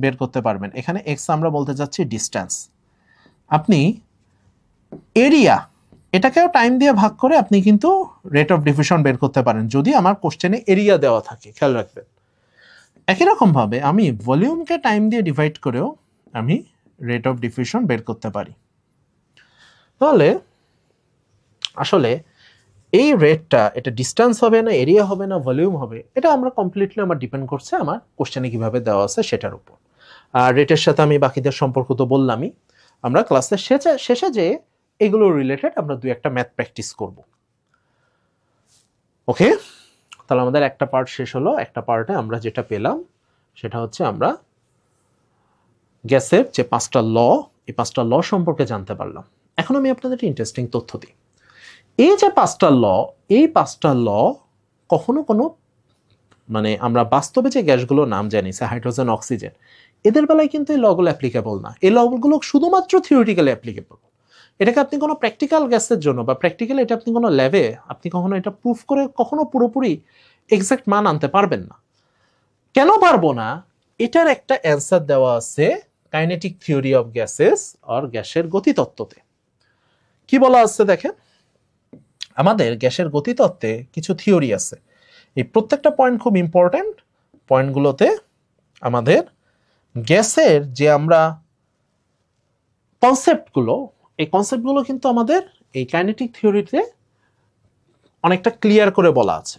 বের করতে পারবেন। এখানে এক্স আমরা বলতে যাচ্ছি ডিস্টেন্স। আপনি এরিয়া, এটাকেও টাইম দিয়ে ভাগ করে আপনি কিন্তু রেট অফ ডিফিউশন বের করতে পারেন, যদি আমার কোশ্চেনে এরিয়া দেওয়া থাকে, খেয়াল রাখবেন। একই রকমভাবে আমি ভলিউমকে টাইম দিয়ে ডিভাইড করেও আমি রেট অফ ডিফিউশন বের করতে পারি। তাহলে আসলে এই রেটটা এটা ডিস্টেন্স হবে না, এরিয়া হবে না, ভলিউম হবে, এটা আমরা কমপ্লিটলি আমার ডিপেন্ড করছে আমার কোশ্চেনে কিভাবে দেওয়া আছে সেটার উপর। আর রেটের সাথে আমি বাকিদের সম্পর্ক তো বললামই। আমরা ক্লাসের শেষে যে এগুলো রিলেটেড আমরা 2-একটা ম্যাথ প্র্যাকটিস করব। ওকে, তাহলে আমাদের একটা পার্ট শেষ হলো। একটা পার্টে আমরা যেটা পেলাম সেটা হচ্ছে আমরা গ্যাসের যে 5টা ল, এই 5টা ল সম্পর্কে জানতে পারলাম। এখন আমি আপনাদের একটা ইন্টারেস্টিং তথ্য দিই। এই যে 5টা ল, এই 5টা ল কখনো কোনো মানে আমরা বাস্তবে যে গ্যাসগুলোর নাম জানি, হাইড্রোজেন, অক্সিজেন, এদের বেলায় কিন্তু এই লগুলো অ্যাপ্লিকেবল না। এই লগুলো শুধুমাত্র থিওরিটিক্যালি অ্যাপ্লিকেবল। এটাকে আপনি কোনো প্র্যাকটিক্যাল গ্যাসের জন্য বা প্র্যাকটিক্যালি এটা আপনি কোনো ল্যাবে আপনি কখনো এটা প্রুফ করে কখনো পুরোপুরি এক্সাক্ট মান আনতে পারবেন না। কেন পারবো না? এটার একটা অ্যান্সার দেওয়া আছে কাইনেটিক থিওরি অফ গ্যাসেস আর গ্যাসের গতিতত্ত্বতে। কি বলা আছে দেখেন, আমাদের গ্যাসের গতিতত্ত্বে কিছু থিওরি আছে। এই প্রত্যেকটা পয়েন্ট খুব ইম্পর্ট্যান্ট। পয়েন্টগুলোতে আমাদের গ্যাসের যে আমরা কনসেপ্টগুলো, এই কনসেপ্টগুলো কিন্তু আমাদের এই কাইনেটিক থিওরিতে অনেকটা ক্লিয়ার করে বলা আছে।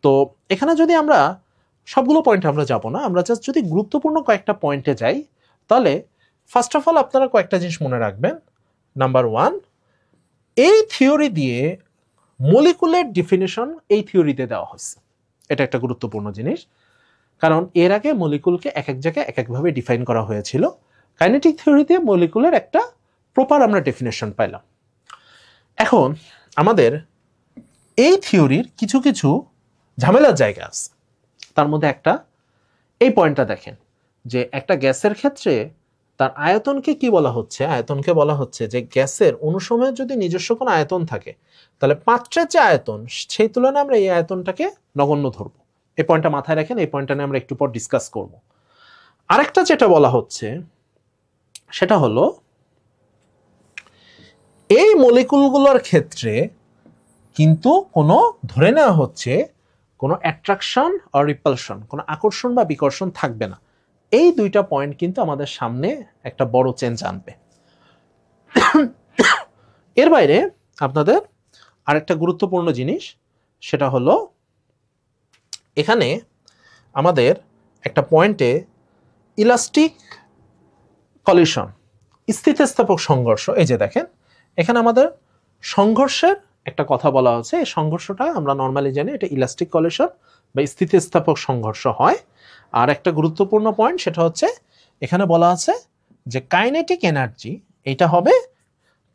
তো এখানে যদি আমরা সবগুলো পয়েন্টে আমরা যাব না, আমরা জাস্ট যদি গুরুত্বপূর্ণ কয়েকটা পয়েন্টে যাই, তাহলে ফার্স্ট অফ অল আপনারা কয়েকটা জিনিস মনে রাখবেন। নাম্বার 1, এই থিওরি দিয়ে মলিকুলার ডেফিনিশন এই থিওরিতে দেওয়া হয়েছে। এটা একটা গুরুত্বপূর্ণ জিনিস, কারণ এর আগে মলিকুলকে এক এক জায়গায় এক একভাবে ডিফাইন করা হয়েছিল। কাইনেটিক থিওরিতে মলিকুলের একটা প্রপার আমরা ডেফিনেশন পাইলাম। এখন আমাদের এই থিওরির কিছু কিছু ঝামেলার জায়গা আছে। তার মধ্যে একটা, এই পয়েন্টটা দেখেন যে একটা গ্যাসের ক্ষেত্রে তার আয়তনকে কি বলা হচ্ছে? আয়তনকে বলা হচ্ছে যে গ্যাসের অনুসময়ের যদি নিজস্ব কোনো আয়তন থাকে, তাহলে পাত্রের যে আয়তন সেই তুলনায় আমরা এই আয়তনটাকে নগণ্য ধরবো। এই পয়েন্টটা মাথায় রাখেন, এই পয়েন্টটা নিয়ে আমরা একটু পর ডিসকাস করব। আরেকটা যেটা বলা হচ্ছে সেটা হলো এই মলিকুলগুলোর ক্ষেত্রে কিন্তু কোনো ধরে নেওয়া হচ্ছে কোনো অ্যাট্রাকশন আর রিপালশন, কোনো আকর্ষণ বা বিকর্ষণ থাকবে না। এই দুইটা পয়েন্ট কিন্তু আমাদের সামনে একটা বড় চেঞ্জ আনবে। এর বাইরে আপনাদের আরেকটা গুরুত্বপূর্ণ জিনিস, সেটা হলো এখানে আমাদের একটা পয়েন্টে ইলাস্টিক কলিশন, স্থিতিস্থাপক সংঘর্ষ, এই যে দেখেন এখানে আমাদের সংঘর্ষের একটা কথা বলা হচ্ছে। এই সংঘর্ষটা আমরা নর্মালি জানি এটা ইলাস্টিক কলিশন বা স্থিতিস্থাপক সংঘর্ষ হয়। আর একটা গুরুত্বপূর্ণ পয়েন্ট সেটা হচ্ছে এখানে বলা আছে যে কাইনেটিক এনার্জি এটা হবে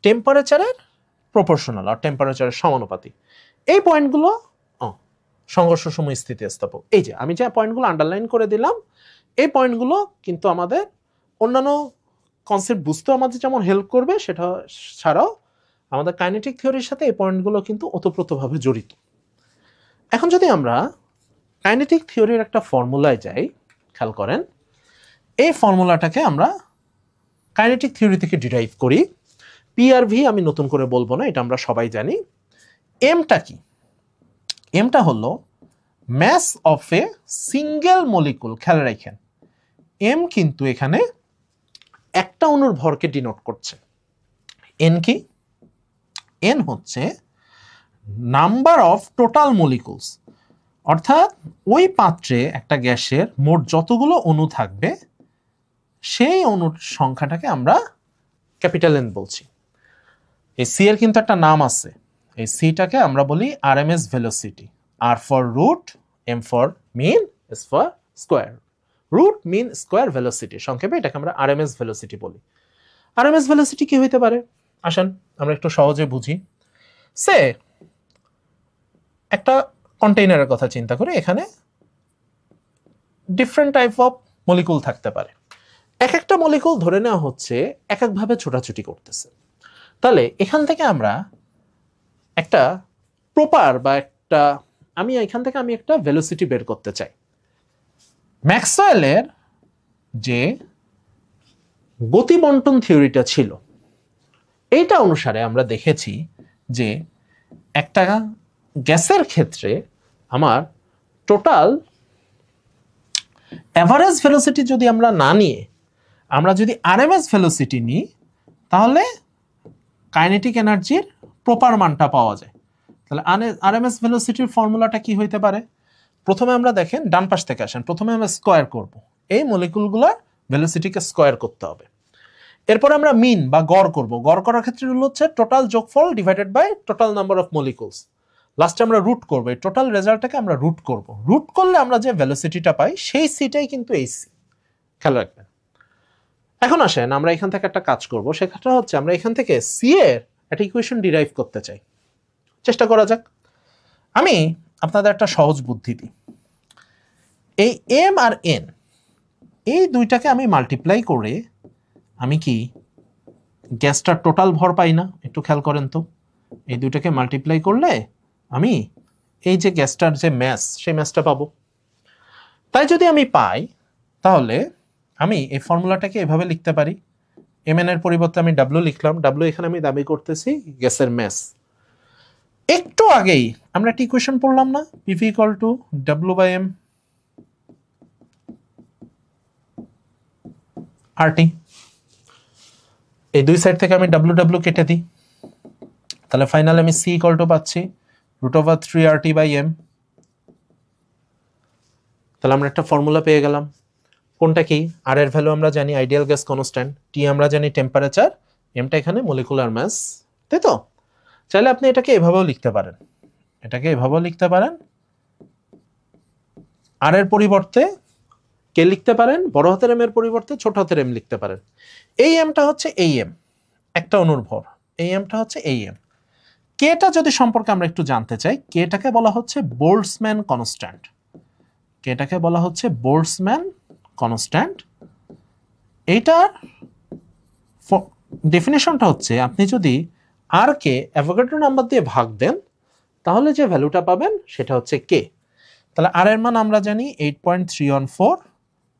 টেম্পারেচারের প্রপোর্শনাল আর টেম্পারেচারের সমানুপাতিক। এই পয়েন্টগুলো সংঘর্ষ সময় স্থিতিস্থাপক। এই যে আমি যে পয়েন্টগুলো আন্ডারলাইন করে দিলাম, এই পয়েন্টগুলো কিন্তু আমাদের অন্যান্য কনসেপ্ট বুঝতে আমাদের যেমন হেল্প করবে, সেটা ছাড়াও আমাদের কাইনেটিক থিওরির সাথে এই পয়েন্টগুলো কিন্তু ওতপ্রোতভাবে জড়িত। এখন যদি আমরা কাইনেটিক থিওরির একটা ফর্মুলায় যাই, খেয়াল করেন এই ফর্মুলাটাকে আমরা কাইনেটিক থিওরি থেকে ডিরাইভ করি। পি আর ভি আমি নতুন করে বলবো না, এটা আমরা সবাই জানি। এমটা কি? এমটা হলো মাস অফ এ সিঙ্গেল মলিকুল। খেয়াল রাখেন এম কিন্তু এখানে একটা অণুর ভরকে ডিনোট করছে। এন কি? এন হচ্ছে নাম্বার অফ টোটাল মলিকুলস, অর্থাৎ ওই পাত্রে একটা গ্যাসের মোট যতগুলো অণু থাকবে সেই অণুর সংখ্যাটাকে আমরা ক্যাপিটাল এন বলছি। এই সি এর কিন্তু একটা নাম আছে, এই সিটাকে আমরা বলি RMS velocity. R for root, M for mean, S for square. Root mean square velocity, সংক্ষেপে এটাকে আমরা আরএমএস ভেলোসিটি বলি। আরএমএস ভেলোসিটি কি হইতে পারে? আসেন আমরা একটু সহজে বুঝি। সে একটা কন্টেইনারের কথা চিন্তা করে, এখানে ডিফারেন্ট টাইপ অফ মলিকুল থাকতে পারে। এক একটা মলিকুল ধরে নেওয়া হচ্ছে এক একভাবে ছোটাছুটি করতেছে। তাহলে এখান থেকে আমরা একটা প্রপার বা একটা এখান থেকে আমি একটা ভেলোসিটি বের করতে চাই। ম্যাক্সওয়েলের যে গতি বন্টন থিওরিটা ছিল, এইটা অনুসারে আমরা দেখেছি যে একটা গ্যাসের ক্ষেত্রে আমার টোটাল অ্যাভারেজ ভেলোসিটি যদি আমরা না নিয়ে আমরা যদি আরএমএস ভেলোসিটি নিই, তাহলে কাইনেটিক এনার্জির প্রপার মানটা পাওয়া যায়। তাহলে আরএমএস ভেলোসিটির ফর্মুলাটা কি হইতে পারে? প্রথমে আমরা দেখেন ডান পাশ থেকে আসেন, প্রথমে আমরা স্কোয়ার করব। এই মলিকুলগুলোর ভেলোসিটিকে স্কোয়ার করতে হবে। এরপর আমরা মিন বা গড় করব। গড় করার ক্ষেত্রে হচ্ছে টোটাল যোগফল divided by total number of molecules. লাস্টে আমরা রুট করব, এই টোটাল রেজাল্টটাকে আমরা রুট করব। রুট করলে আমরা যে ভেলোসিটিটা পাই সেই সিটাই কিন্তু এই সি। খেয়াল রাখবেন। এখন আসেন আমরা এখান থেকে একটা কাজ করব, সেটা হচ্ছে আমরা এখান থেকে সি এর একটা ইকুয়েশন ডিরাইভ করতে চাই। চেষ্টা করা যাক। আমি আপনাদের একটা সহজ বুদ্ধি দিই। এই এম আর এন এই দুইটাকে আমি মাল্টিপ্লাই করে আমি কি গ্যাসটার টোটাল ভর পাই না? একটু খেয়াল করেন তো। এই দুইটাকে মাল্টিপ্লাই করলে আমি এই যে গ্যাসটার যে ম্যাস, সেই ম্যাসটা পাবো। তাই যদি আমি পাই, তাহলে আমি এই ফর্মুলাটাকে এভাবে লিখতে পারি। এম এন এর পরিবর্তে আমি ডাব্লিউ লিখলাম। ডাব্লিউ এখানে আমি দাবি করতেছি গ্যাসের ম্যাস। একটু আগেই আমরা একটা ইকুয়েশন পড়লাম না, PV equal to W by M RT. এই দুই সাইড থেকে আমি ডাব্লিউ ডাব্লিউ কেটে দিই, তাহলে ফাইনাল আমি সি ইকুয়াল টু পাচ্ছি √3 RT বাই এম। তাহলে আমরা একটা ফর্মুলা পেয়ে গেলাম। কোনটা কি? আর এর ভ্যালু আমরা জানি আইডিয়াল গ্যাস কনস্ট্যান্ট, টি আমরা জানি টেম্পারেচার, এমটা এখানে মলিকুলার মাস, তাই তো? চাইলে আপনি এটাকে এভাবেও লিখতে পারেন, এটাকে এভাবেও লিখতে পারেন। আর এর পরিবর্তে কে লিখতে পারেন? বড় হাতের এম এর পরিবর্তে ছোট হাতের এম লিখতে পারেন। এই এমটা হচ্ছে এই এম, একটা অণুর ভর। এই এমটা হচ্ছে এই এম। কেটা যদি সম্পর্কে আমরা একটু জানতে চাই, কেটাকে বলা হচ্ছে বোল্টজম্যান কনস্ট্যান্ট। কেটাকে বলা হচ্ছে বোল্টজম্যান কনস্ট্যান্ট। এইটার ডেফিনেশনটা হচ্ছে আপনি যদি আর কে অ্যাভোগাড্রো নাম্বার দিয়ে ভাগ দেন, তাহলে যে ভ্যালুটা পাবেন সেটা হচ্ছে কে। তাহলে আর এর মান আমরা জানি 8.314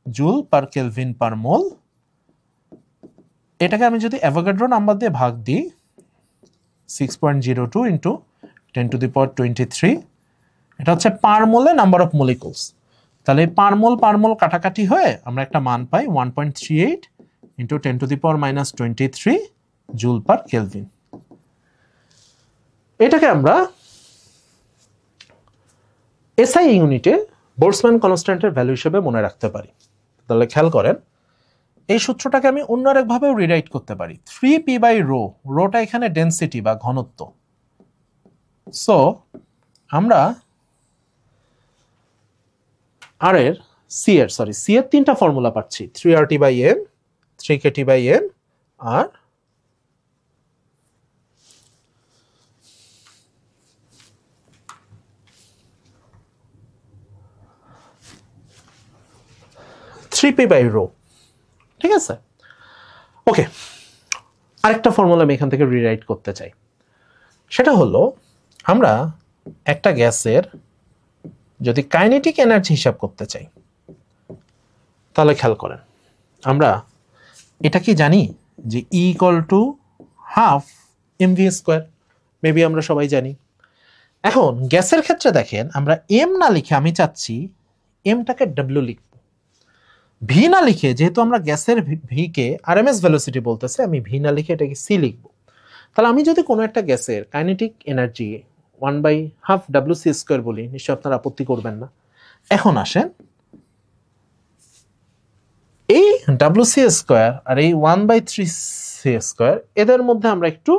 জুল পার কেলভিন পার মোল। এটাকে আমি যদি অ্যাভোগাড্রো নাম্বার দিয়ে ভাগ দিই, 6.02 × 10⁻23, এটা হচ্ছে পার মোলে নাম্বার অফ মলিকুলস। তাহলে পার মোল কাটাকাটি হয়ে আমরা একটা মান পাই 1.38 ইন্টু 10⁻⁻23 জুল পার কেলভিন। এটাকে আমরা এসআই ইউনিটে বোল্টজম্যান কনস্ট্যান্টের ভ্যালু হিসেবে মনে রাখতে পারি। তাহলে খেয়াল করেন, এই সূত্রটাকে আমি অন্য আরেকভাবেও রিরাইট করতে পারি। 3p/ρ, রোটা এখানে ডেনসিটি বা ঘনত্ব। সো আমরা সি এর তিনটা ফর্মুলা পাচ্ছি, 3RT/m, 3kT/m আর p/ρ। ঠিক আছে, ওকে। আরেকটা ফর্মুলা আমি এখান থেকে রিরাইট করতে চাই, সেটা হলো আমরা একটা গ্যাসের যদি কাইনেটিক এনার্জি হিসাব করতে চাই, তাহলে খেয়াল করেন, আমরা এটা কি জানি যে E = ½ mv², মেবি আমরা সবাই জানি। এখন গ্যাসের ক্ষেত্রে দেখেন, আমরা এম না লিখে আমি চাচ্ছি এমটাকে ডব্লিউ লিখব, ভি না লিখে, যেহেতু আমরা গ্যাসের ভি কে আরএমএস ভেলোসিটি বলতেছে, আমি ভি না লিখে এটাকে সি লিখব। তাহলে আমি যদি কোনো একটা গ্যাসের কাইনেটিক এনার্জি 1/2 wc² বলি, নিশ্চয় আপনারা আপত্তি করবেন না। এখন আসেন, এই wc² আর এই 1/3c² এদের মধ্যে আমরা একটু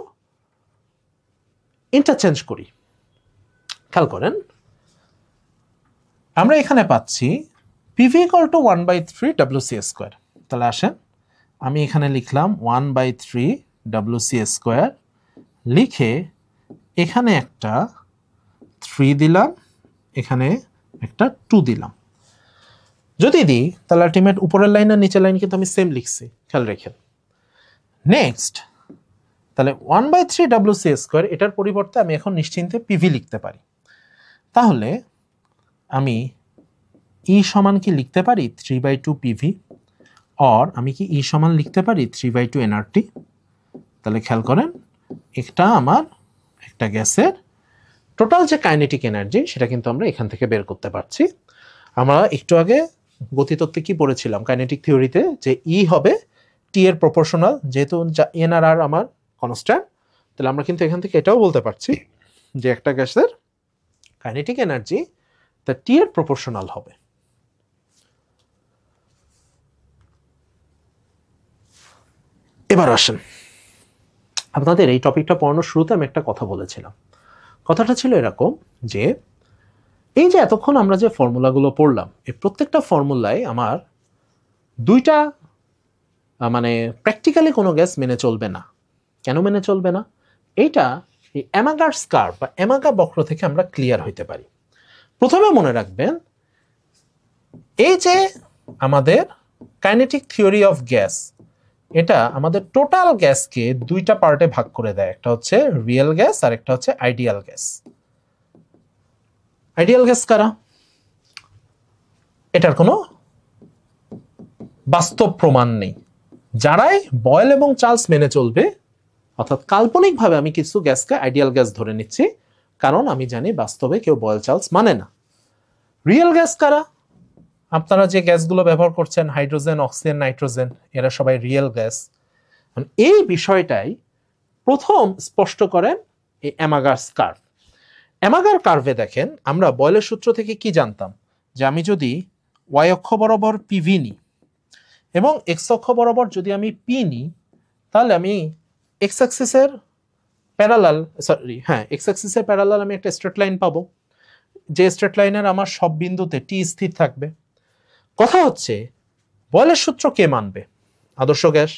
ইন্টারচেঞ্জ করি। খেয়াল করেন, আমরা এখানে পাচ্ছি PV = 1/3 wc²। তাহলে আসেন, আমি এখানে লিখলাম 1/3 wc² লিখে এখানে একটা 3 দিলাম, এখানে একটা 2 দিলাম। যদি দিই তাহলে আলটিমেট উপরের লাইন আর নিচের লাইন কিন্তু আমি সেম লিখছি, খেয়াল রেখেন। নেক্সট, তাহলে 1/3 wc², এটার পরিবর্তে আমি এখন নিশ্চিন্তে পিভি লিখতে পারি। তাহলে আমি E সমান কি লিখতে পারি 3/2 PV, অর আমি কি E সমান লিখতে পারি 3/2 nRT। তাহলে খেয়াল করেন, এটা আমার একটা গ্যাসের টোটাল যে কাইনেটিক এনার্জি, সেটা কিন্তু আমরা এখান থেকে বের করতে পারছি। আমরা একটু আগে গতিতত্ত্বে কি পড়েছিলাম, কাইনেটিক থিওরিতে, যে E হবে T এর প্রপোর্শনাল, যেহেতু N আর R আমার কনস্ট্যান্ট। তাহলে আমরা কিন্তু এখান থেকে এটাও বলতে পারছি যে একটা গ্যাসের কাইনেটিক এনার্জি তা T এর প্রপোর্শনাল হবে। এবার আসেন, আপনাদের এই টপিকটা পড়ানোর শুরুতে আমি একটা কথা বলেছিলাম। কথাটা ছিল এরকম যে এই যে এতক্ষণ আমরা যে ফর্মুলাগুলো পড়লাম, এই প্রত্যেকটা ফর্মুলায় আমার দুইটা মানে প্র্যাকটিক্যালি কোনো গ্যাস মেনে চলবে না। কেন মেনে চলবে না? এইটা এই অ্যামাগার্স কার্ভ বা অ্যামাগা বক্র থেকে আমরা ক্লিয়ার হইতে পারি। প্রথমে মনে রাখবেন, এই যে আমাদের কাইনেটিক থিওরি অফ গ্যাস, এটা আমাদের টোটাল গ্যাসকে দুইটা পার্টে ভাগ করে দেয়। একটা হচ্ছে রিয়েল গ্যাস আর একটা হচ্ছে আইডিয়াল গ্যাস। আইডিয়াল গ্যাস কারা? এটার কোনো বাস্তব প্রমাণ নেই। যারাই বয়েল এবং চার্লস মেনে চলবে, অর্থাৎ কাল্পনিকভাবে আমি কিছু গ্যাসকে আইডিয়াল গ্যাস ধরে নিচ্ছি, কারণ আমি জানি বাস্তবে কেউ বয়েল চার্লস মানে না। রিয়েল গ্যাস কারা? আপনারা যে গ্যাসগুলো ব্যবহার করছেন, হাইড্রোজেন, অক্সিজেন, নাইট্রোজেন, এরা সবাই রিয়েল গ্যাস। এই বিষয়টাই প্রথম স্পষ্ট করেন এই অ্যামাগার্স কার্ভ। অ্যামাগার কার্ভে দেখেন, আমরা বয়েলের সূত্র থেকে কি জানতাম, যে আমি যদি ওয়াই অক্ষ বরাবর পিভি নিই এবং এক্স অক্ষ বরাবর যদি আমি পি নিই, তাহলে আমি এক্স অ্যাক্সিসের প্যারালাল আমি একটা স্ট্রেট লাইন পাবো, যে স্ট্রেট লাইনের আমার সব বিন্দুতে টি স্থির থাকবে। কথা হচ্ছে, বয়েলের সূত্র কে মানবে? আদর্শ গ্যাস।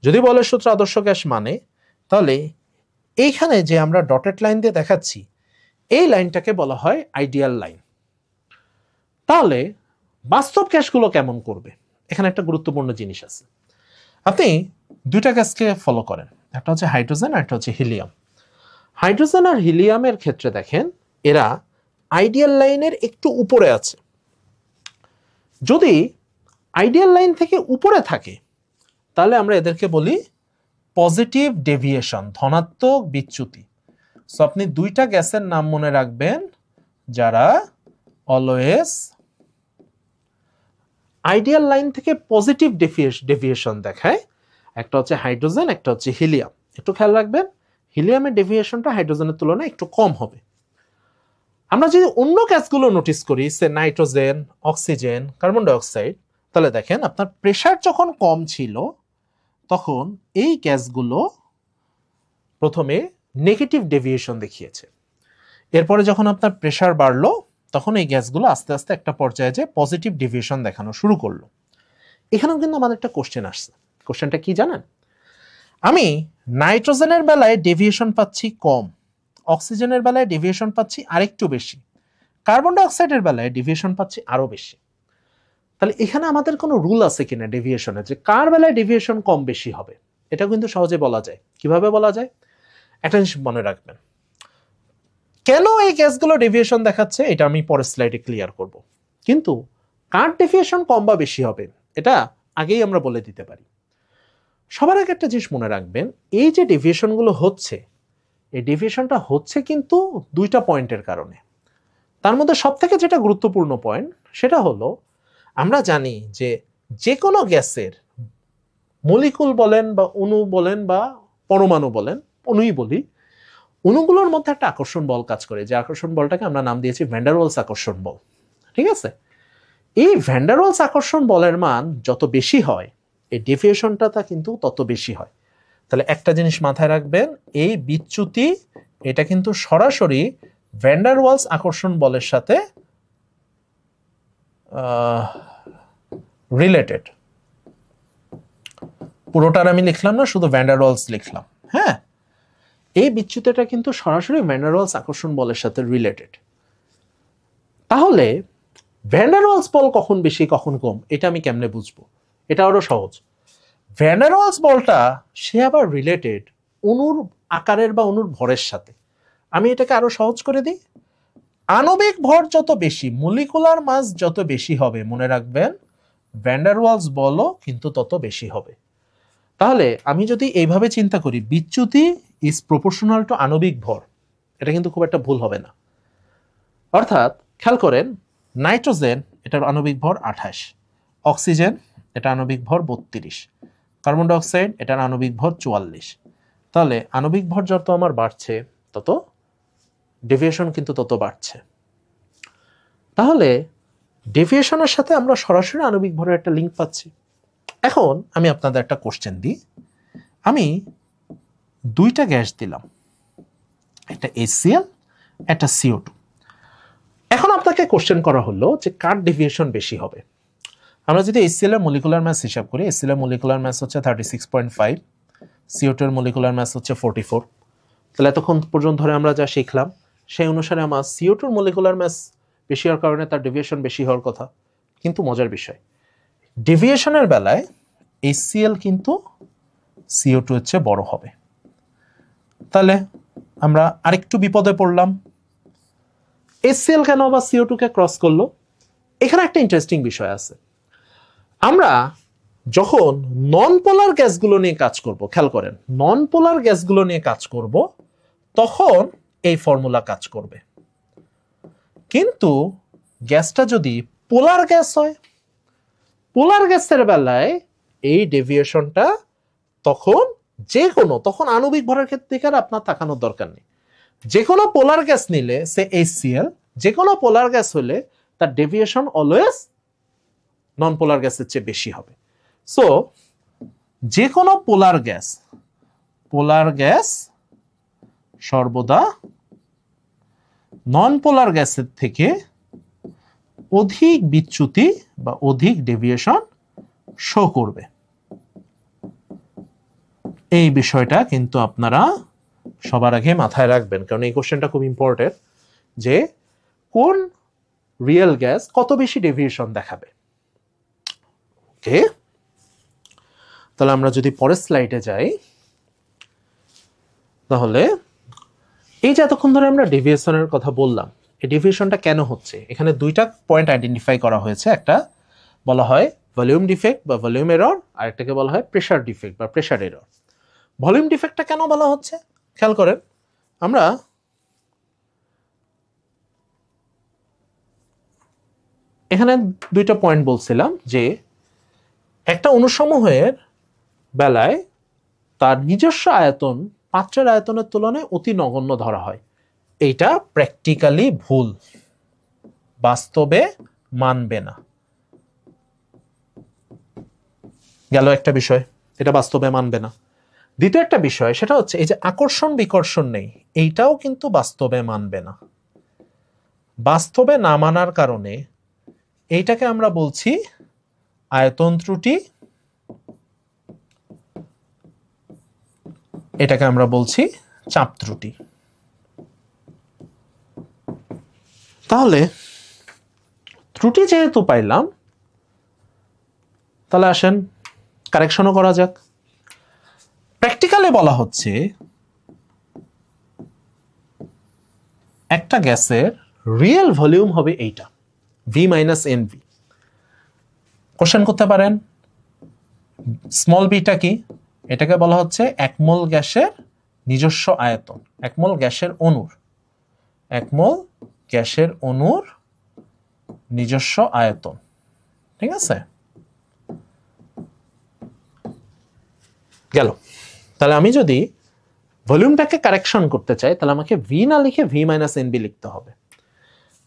যদি বয়েলের সূত্র আদর্শ গ্যাস মানে, তাহলে এইখানে যে আমরা ডটেড লাইন দিয়ে দেখাচ্ছি, এই লাইনটাকে বলা হয় আইডিয়াল লাইন। তাহলে বাস্তব গ্যাসগুলো কেমন করবে? এখানে একটা গুরুত্বপূর্ণ জিনিস আছে। আপনি দুইটা গ্যাসকে ফলো করেন, একটা হচ্ছে হাইড্রোজেন আর একটা হচ্ছে হিলিয়াম। হাইড্রোজেন আর হিলিয়ামের ক্ষেত্রে দেখেন, এরা আইডিয়াল লাইনের একটু উপরে আছে। যদি আইডিয়াল লাইন থেকে উপরে থাকে, তাহলে আমরা এদেরকে বলি পজিটিভ ডেভিয়েশন, ধনাত্মক বিচ্যুতি। সো আপনি দুইটা গ্যাসের নাম মনে রাখবেন, যারা অলওয়েজ আইডিয়াল লাইন থেকে পজিটিভ ডেভিয়েশন দেখায়, একটা হচ্ছে হাইড্রোজেন, একটা হচ্ছে হিলিয়াম। একটু খেয়াল রাখবেন, হিলিয়ামের ডেভিয়েশনটা হাইড্রোজেনের তুলনায় একটু কম হবে। আমরা যদি অন্য গ্যাসগুলো নোটিস করি, সে নাইট্রোজেন, অক্সিজেন, কার্বন ডাইঅক্সাইড, তাহলে দেখেন আপনার প্রেশার যখন কম ছিল তখন এই গ্যাসগুলো প্রথমে নেগেটিভ ডেভিয়েশন দেখিয়েছে। এরপরে যখন আপনার প্রেশার বাড়লো তখন এই গ্যাসগুলো আস্তে আস্তে একটা পর্যায়ে যে পজিটিভ ডেভিয়েশন দেখানো শুরু করলো। এখানেও কিন্তু আমাদের একটা কোশ্চেন আসছে। কোশ্চেনটা কি জানেন? আমি নাইট্রোজেনের বেলায় ডেভিয়েশন পাচ্ছি কম, অক্সিজেনের বেলায় ডেভিয়েশন পাচ্ছি আরেকটু বেশি, কার্বন ডাইঅক্সাইডের বেলায় ডেভিয়েশন পাচ্ছি আরো বেশি। তাহলে এখানে আমাদের কোনো রুল আছে কিনা ডেভিয়েশনের, যে কার বেলায় ডেভিয়েশন কম বেশি হবে? এটা কিন্তু সহজে বলা যায়। কিভাবে বলা যায়? একটা জিনিস মনে রাখবেন, কেন এই গ্যাসগুলো ডেভিয়েশন দেখাচ্ছে এটা আমি পরের স্লাইডে ক্লিয়ার করব, কিন্তু কার ডেভিয়েশন কম বা বেশি হবে এটা আগেই আমরা বলে দিতে পারি। সবার আগে একটা জিনিস মনে রাখবেন, এই যে ডেভিয়েশনগুলো হচ্ছে, এই ডেভিয়েশনটা হচ্ছে কিন্তু দুইটা পয়েন্টের কারণে। তার মধ্যে সবথেকে যেটা গুরুত্বপূর্ণ পয়েন্ট সেটা হলো, আমরা জানি যে যে কোনো গ্যাসের মলিকুল বলেন বা অণু বলেন বা পরমাণু বলেন, অণুই বলি, অণুগুলোর মধ্যে একটা আকর্ষণ বল কাজ করে, যে আকর্ষণ বলটাকে আমরা নাম দিয়েছি ভ্যান ডার ওয়ালস আকর্ষণ বল। ঠিক আছে? এই ভ্যান ডার ওয়ালস আকর্ষণ বলের মান যত বেশি হয়, এই ডেভিয়েশনটা তা কিন্তু তত বেশি হয়। তাহলে একটা জিনিস মাথায় রাখবেন, এই বিচ্যুতি এটা কিন্তু সরাসরি ভ্যান ডার ওয়ালস আকর্ষণ বলের সাথে রিলেটেড। পুরোটার আমি লিখলাম না, শুধু ভ্যান ডার ওয়ালস লিখলাম। হ্যাঁ, এই বিচ্যুতিটা কিন্তু সরাসরি ভ্যান ডার ওয়ালস আকর্ষণ বলের সাথে রিলেটেড। তাহলে ভ্যান ডার ওয়ালস বল কখন বেশি কখন কম এটা আমি কেমনে বুঝবো? এটা আরো সহজ। ভ্যান ডার ওয়ালস বলটা সে আবার রিলেটেড অণুর আকারের বা অণুর ভরের সাথে। আমি এটাকে আরো সহজ করে দিই, আণবিক ভর যত বেশি, মলিকুলার মাস যত বেশি হবে, মনে রাখবেন ভ্যান ডার ওয়ালস বলও কিন্তু তত বেশি হবে। তাহলে আমি যদি এইভাবে চিন্তা করি, বিচ্যুতি ইজ প্রপোর্শনাল টু আণবিক ভর, এটা কিন্তু খুব একটা ভুল হবে না। অর্থাৎ খেয়াল করেন, নাইট্রোজেন এটার আণবিক ভর 28, অক্সিজেন এটা আণবিক ভর 32, কার্বন ডাইঅক্সাইড এটার আণবিক ভর 44। তাহলে আণবিক ভর যত আমার বাড়ছে তত ডেভিয়েশন কিন্তু তত বাড়ছে। তাহলে ডেভিয়েশনের সাথে আমরা সরাসরি আণবিক ভরের একটা লিঙ্ক পাচ্ছি। এখন আমি আপনাদের একটা কোশ্চেন দিই, আমি দুইটা গ্যাস দিলাম, একটা HCl, একটা CO2। এখন আপনাকে কোশ্চেন করা হলো যে কার ডেভিয়েশন বেশি হবে। আমরা যদি HCl এর মলিকুলার মাস হিসাব করি, HCl এর মলিকুলার মাস হচ্ছে 36.5, CO2 এর মলিকুলার মাস হচ্ছে 44। তাহলে এতক্ষণ পর্যন্ত ধরে আমরা যা শিখলাম সেই অনুসারে আমার CO2 এর মলিকুলার মাস বেশি হওয়ার কারণে তার ডেভিয়েশন বেশি হওয়ার কথা। কিন্তু মজার বিষয়, ডেভিয়েশনের বেলায় HCl কিন্তু CO2 এর চেয়ে বড় হবে। তাহলে আমরা আরেকটু বিপদে পড়লাম, HCl কেন আবার CO2 কে ক্রস করলো? এখানে একটা ইন্টারেস্টিং বিষয় আছে। আমরা যখন নন পোলার গ্যাসগুলো নিয়ে কাজ করব, খেয়াল করেন, নন পোলার গ্যাসগুলো নিয়ে কাজ করব তখন এই ফর্মুলা কাজ করবে। কিন্তু গ্যাসটা যদি পোলার গ্যাস হয়, পোলার গ্যাসের বেলায় এই ডেভিয়েশনটা তখন তখন আণবিক ভরের ক্ষেত্রে আর আপনার তাকানোর দরকার নেই। যে কোনো পোলার গ্যাস নিলে, সে HCl, যে কোনো পোলার গ্যাস হলে তার ডেভিয়েশন অলওয়েজ নন পোলার গ্যাসের চেয়ে বেশি হবে। সো যে কোনো পোলার গ্যাস সর্বদা নন পোলার গ্যাসের থেকে অধিক বিচ্যুতি বা অধিক ডেভিয়েশন শো করবে। এই বিষয়টা কিন্তু আপনারা সবার আগে মাথায় রাখবেন, কারণ এই কোশ্চেনটা খুব ইম্পর্টেন্ট, যে কোন রিয়েল গ্যাস কত বেশি ডেভিয়েশন দেখাবে। ওকে, তাহলে আমরা যদি পরের স্লাইডে যাই, তাহলে এই যে এতক্ষণ ধরে আমরা ডেভিয়েশনের কথা বললাম, এই ডেভিয়েশনটা কেন হচ্ছে, এখানে দুইটা পয়েন্ট আইডেন্টিফাই করা হয়েছে। একটা বলা হয় ভলিউম ডিফেক্ট বা ভলিউম এরর, আর একটাকে বলা হয় প্রেসার ডিফেক্ট বা প্রেসার এরর। ভলিউম ডিফেক্টটা কেন বলা হচ্ছে খেয়াল করেন, আমরা এখানে দুইটা পয়েন্ট বলছিলাম যে একটা অণুসমূহের বেলায় তার নিজস্ব আয়তন পাত্রের আয়তনের তুলনায় অতি নগণ্য ধরা হয়। এইটা প্র্যাকটিক্যালি ভুল, বাস্তবে মানবে না। গেল একটা বিষয়, এটা বাস্তবে মানবে না। দ্বিতীয় একটা বিষয় সেটা হচ্ছে এই যে আকর্ষণ বিকর্ষণ নেই, এইটাও কিন্তু বাস্তবে মানবে না। বাস্তবে না মানার কারণে এইটাকে আমরা বলছি আয়তন ত্রুটি, এটাকে আমরা বলছি চাপ ত্রুটি। তাহলে ত্রুটি যেহেতু পাইলাম, তাহলে আসেন কারেকশনও করা যাক। প্র্যাকটিক্যালি বলা হচ্ছে একটা গ্যাসের রিয়েল ভলিউম হবে এইটা, V minus N V. Question করতে পারেন স্মল বিটা কি? এটাকে বলা হচ্ছে এক মোল গ্যাসের নিজস্ব আয়তন, এক মোল গ্যাসের অণুর, এক মোল গ্যাসের অণুর নিজস্ব আয়তন। ঠিক আছে, গেল। তাহলে আমি যদি ভলিউমটাকে কারেকশন করতে চাই তাহলে আমাকে ভি না লিখে ভি মাইনাস এন বি লিখতে হবে।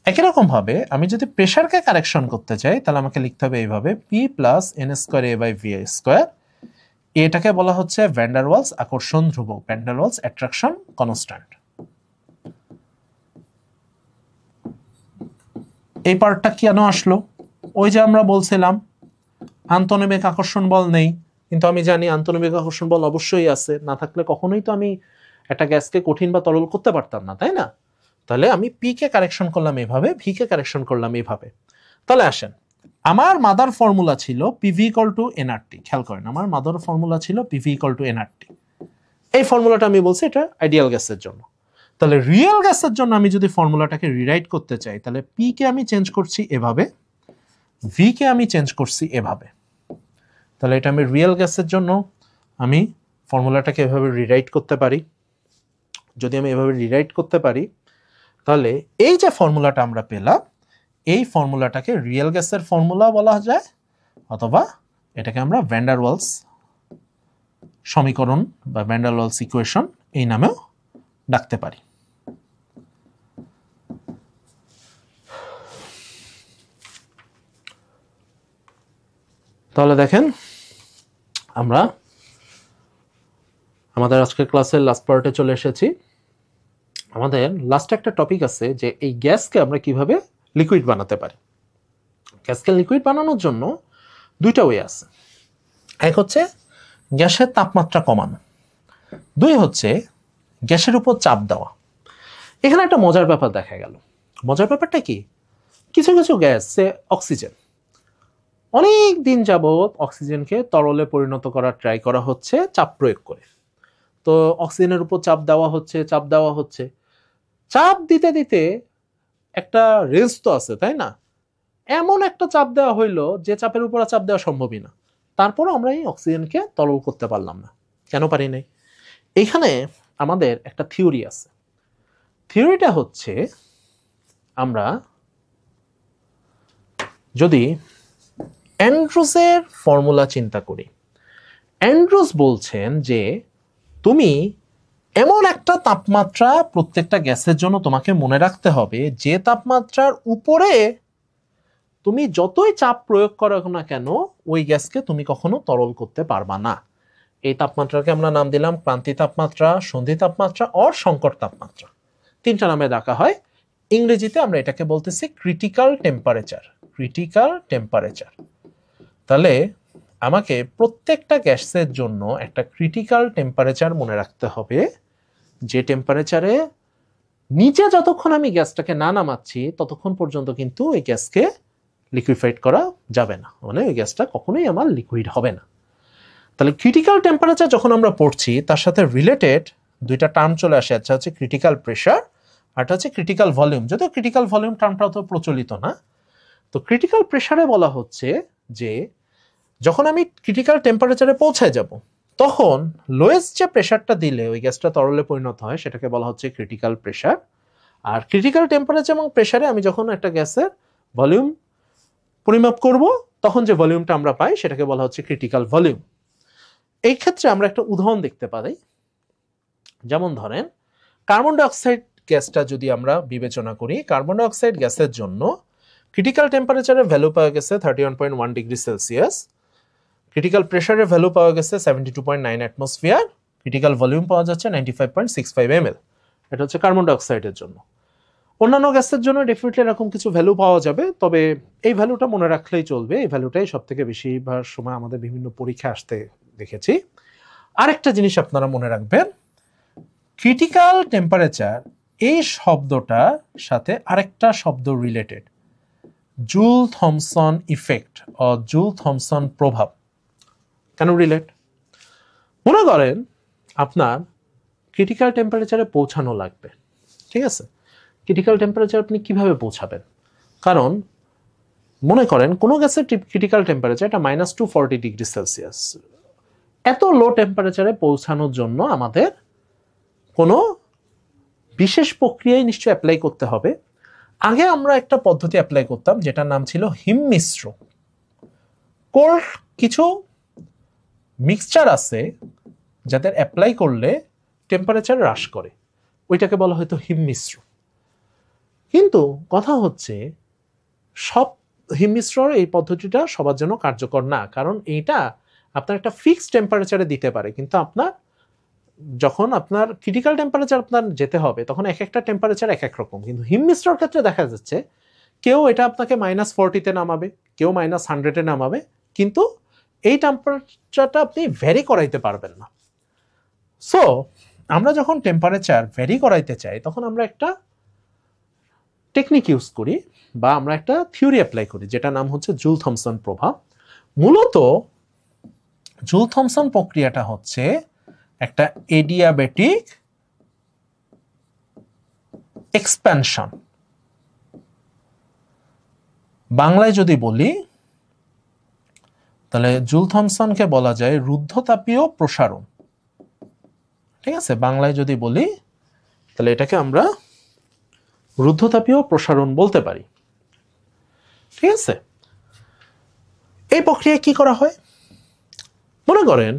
একই রকম ভাবে আমি যদি প্রেশারকে কারেকশন করতে চাই তাহলে আমাকে লিখতে হবে এইভাবে, P plus N square A by V square. এটাকে বলা হচ্ছে ভ্যান ডার ওয়ালস আকর্ষণ ধ্রুবক, van der Waals attraction constant. এই পার্টটা কেন আসলো? ওই যে আমরা বলছিলাম আন্তঃনৈমিক আকর্ষণ বল নেই, কিন্তু আমি জানি আন্তঃনৈমিক আকর্ষণ বল অবশ্যই আছে, না থাকলে কখনোই তো আমি একটা গ্যাসকে কঠিন বা তরল করতে পারতাম না, তাই না? তাহলে আমি পি কে কারেকশন করলাম এভাবে, ভি কে কারেকশন করলাম এভাবে। তাহলে আসেন, আমার মাদার ফর্মুলা ছিল পিভি ইকুয়াল টু এনআরটি। খেয়াল করেন, আমার মাদার ফর্মুলা ছিল পিভি ইকুয়াল টু এনআরটি। এই ফর্মুলাটা আমি বলছি এটা আইডিয়াল গ্যাসের জন্য। তাহলে রিয়েল গ্যাসের জন্য আমি যদি ফর্মুলাটাকে রিরাইট করতে চাই তাহলে পি কে আমি চেঞ্জ করছি এভাবে, ভি কে আমি চেঞ্জ করছি এভাবে। তাহলে এটা আমি রিয়েল গ্যাসের জন্য আমি ফর্মুলাটাকে এভাবে রিরাইট করতে পারি। যদি আমি এভাবে রিরাইট করতে পারি তাহলে এই যে ফর্মুলাটা আমরা পেলাম, এই ফর্মুলাটাকে রিয়েল গ্যাসের ফর্মুলা বলা যায়, অথবা এটাকে আমরা ভ্যান ডার ওয়ালস সমীকরণ বা ভ্যান ডার ওয়ালস ইকুয়েশন এই নামেও ডাকতে পারি। তাহলে দেখেন, আমরা আমাদের আজকের ক্লাসের লাস্ট পার্টে চলে এসেছি। আমাদের লাস্টে একটা টপিক আছে যে এই গ্যাসকে আমরা কিভাবে লিকুইড বানাতে পারি। গ্যাসকে লিকুইড বানানোর জন্য দুইটা ওয়ে আছে। এক হচ্ছে গ্যাসের তাপমাত্রা কমানো, দুই হচ্ছে গ্যাসের উপর চাপ দেওয়া। এখানে একটা মজার ব্যাপার দেখা গেল। মজার ব্যাপারটা কি? কিছু কিছু গ্যাস, অক্সিজেন, অনেক দিন যাবৎ অক্সিজেনকে তরলে পরিণত করার ট্রাই করা হচ্ছে চাপ প্রয়োগ করে। তো অক্সিজেনের উপর চাপ দেওয়া হচ্ছে, চাপ দেওয়া হচ্ছে, চাপ দিতে দিতে একটা রেঞ্জ তো আছে, তাই না? এমন একটা চাপ দেওয়া হইলো যে চাপের উপর চাপ দেওয়া সম্ভবই না। তারপরও আমরা এই অক্সিজেনকে তরল করতে পারলাম না। কেন পারি নাই? এখানে আমাদের একটা থিওরি আছে। থিওরিটা হচ্ছে, আমরা যদি অ্যান্ড্রুসের ফর্মুলা চিন্তা করি, অ্যান্ড্রুস বলছেন যে তুমি এমন একটা তাপমাত্রা প্রত্যেকটা গ্যাসের জন্য তোমাকে মনে রাখতে হবে যে তাপমাত্রার উপরে তুমি যতই চাপ প্রয়োগ করো না কেন ওই গ্যাসকে তুমি কখনো তরল করতে পারবা না। এই তাপমাত্রাকে আমরা নাম দিলাম ক্রান্তি তাপমাত্রা, সন্ধি তাপমাত্রা অর সংকট তাপমাত্রা। তিনটা নামে ডাকা হয়। ইংরেজিতে আমরা এটাকে বলতেছি ক্রিটিক্যাল টেম্পারেচার। Critical temperature. তাহলে আমাকে প্রত্যেকটা গ্যাসের জন্য একটা ক্রিটিক্যাল টেম্পারেচার মনে রাখতে হবে, যে টেম্পারেচারে নিচে যতক্ষণ আমি গ্যাসটাকে না নামাচ্ছি ততক্ষণ পর্যন্ত কিন্তু এই গ্যাসকে লিকুইফাইড করা যাবে না, মানে ওই গ্যাসটা কখনোই আমার লিকুইড হবে না। তাহলে ক্রিটিক্যাল টেম্পারেচার যখন আমরা পড়ছি তার সাথে রিলেটেড দুইটা টার্ম চলে আসে, একটা হচ্ছে ক্রিটিক্যাল প্রেশার আর একটা হচ্ছে ক্রিটিক্যাল ভলিউম। যদিও ক্রিটিক্যাল ভলিউম টার্মটা তো প্রচলিত না। তো ক্রিটিক্যাল প্রেশারে বলা হচ্ছে যে যখন আমি ক্রিটিক্যাল টেম্পারেচারে পৌঁছায় যাব তখন লোয়েস্ট যে প্রেশারটা দিলে ওই গ্যাসটা তরলে পরিণত হয় সেটাকে বলা হচ্ছে ক্রিটিক্যাল প্রেশার। আর ক্রিটিক্যাল টেম্পারেচার এবং প্রেশারে আমি যখন একটা গ্যাসের ভলিউম পরিমাপ করব তখন যে ভলিউমটা আমরা পাই সেটাকে বলা হচ্ছে ক্রিটিক্যাল ভলিউম। এই ক্ষেত্রে আমরা একটা উদাহরণ দেখতে পারি। যেমন ধরেন কার্বন ডাইঅক্সাইড গ্যাসটা যদি আমরা বিবেচনা করি, কার্বন ডাইঅক্সাইড গ্যাসের জন্য ক্রিটিক্যাল টেম্পারেচারের ভ্যালু পাওয়া গেছে 31.1 ডিগ্রি সেলসিয়াস, ক্রিটিক্যাল প্রেসারের ভ্যালু পাওয়া গেছে 72.9 অ্যাটমসফিয়ার, ক্রিটিক্যাল ভলিউম পাওয়া যাচ্ছে 95.65 ml। এটা হচ্ছে কার্বন ডাইঅক্সাইডের জন্য। অন্যান্য গ্যাসের জন্য ডেফিনেটলি এরকম কিছু ভ্যালু পাওয়া যাবে, তবে এই ভ্যালুটা মনে রাখলেই চলবে। এই ভ্যালুটাই সব থেকে বেশিরভাগ সময় আমাদের বিভিন্ন পরীক্ষা আসতে দেখেছি। আরেকটা জিনিস আপনারা মনে রাখবেন, ক্রিটিক্যাল টেম্পারেচার এই শব্দটার সাথে আরেকটা শব্দ রিলেটেড, জুল থমসন ইফেক্ট ও জুল থমসন প্রভাব। কেন রিলেট? মনে করেন আপনার ক্রিটিক্যাল টেম্পারেচারে পৌঁছানো লাগবে, ঠিক আছে? ক্রিটিক্যাল টেম্পারেচার আপনি কিভাবে পৌঁছাবেন? কারণ মনে করেন কোনো গ্যাসের ক্রিটিক্যাল টেম্পারেচার এটা -240 ডিগ্রি সেলসিয়াস। এত লো টেম্পারেচারে পৌঁছানোর জন্য আমাদের কোনো বিশেষ প্রক্রিয়ায় নিশ্চয়ই অ্যাপ্লাই করতে হবে। আগে আমরা একটা পদ্ধতি অ্যাপ্লাই করতাম যেটার নাম ছিল হিম মিশ্র। কোল্ড কিছু মিক্সচার আছে যাদের অ্যাপ্লাই করলে টেম্পারেচার হ্রাস করে, ওইটাকে বলা হয়তো হিম মিশ্র। কিন্তু কথা হচ্ছে সব হিম মিশ্রর এই পদ্ধতিটা সবার জন্য কার্যকর না, কারণ এইটা আপনার একটা ফিক্সড টেম্পারেচারে দিতে পারে, কিন্তু আপনার যখন আপনার ক্রিটিক্যাল টেম্পারেচার আপনার যেতে হবে তখন এক একটা টেম্পারেচার এক এক রকম। কিন্তু হিম মিশ্রর ক্ষেত্রে দেখা যাচ্ছে কেউ এটা আপনাকে -40-তে নামাবে, কেউ -100-এ নামাবে, কিন্তু এই টেম্পারেচারটা আপনি ভ্যারি করাইতে পারবেন না। সো আমরা যখন টেম্পারেচার ভ্যারি করাইতে চাই তখন আমরা একটা টেকনিক ইউজ করি বা আমরা একটা থিওরি অ্যাপ্লাই করি যেটা নাম হচ্ছে জুল থমসন প্রভাব। মূলত জুল থমসন প্রক্রিয়াটা হচ্ছে একটা এডিয়াবেটিক এক্সপ্যানশন। বাংলায় যদি বলি তাহলে জুল থমসনকে বলা যায় রুদ্ধতাপীয় প্রসারণ, ঠিক আছে? বাংলায় যদি বলি তাহলে এটাকে আমরা রুদ্ধতাপীয় প্রসারণ বলতে পারি, ঠিক আছে? এই প্রক্রিয়ায় কি করা হয়? মনে করেন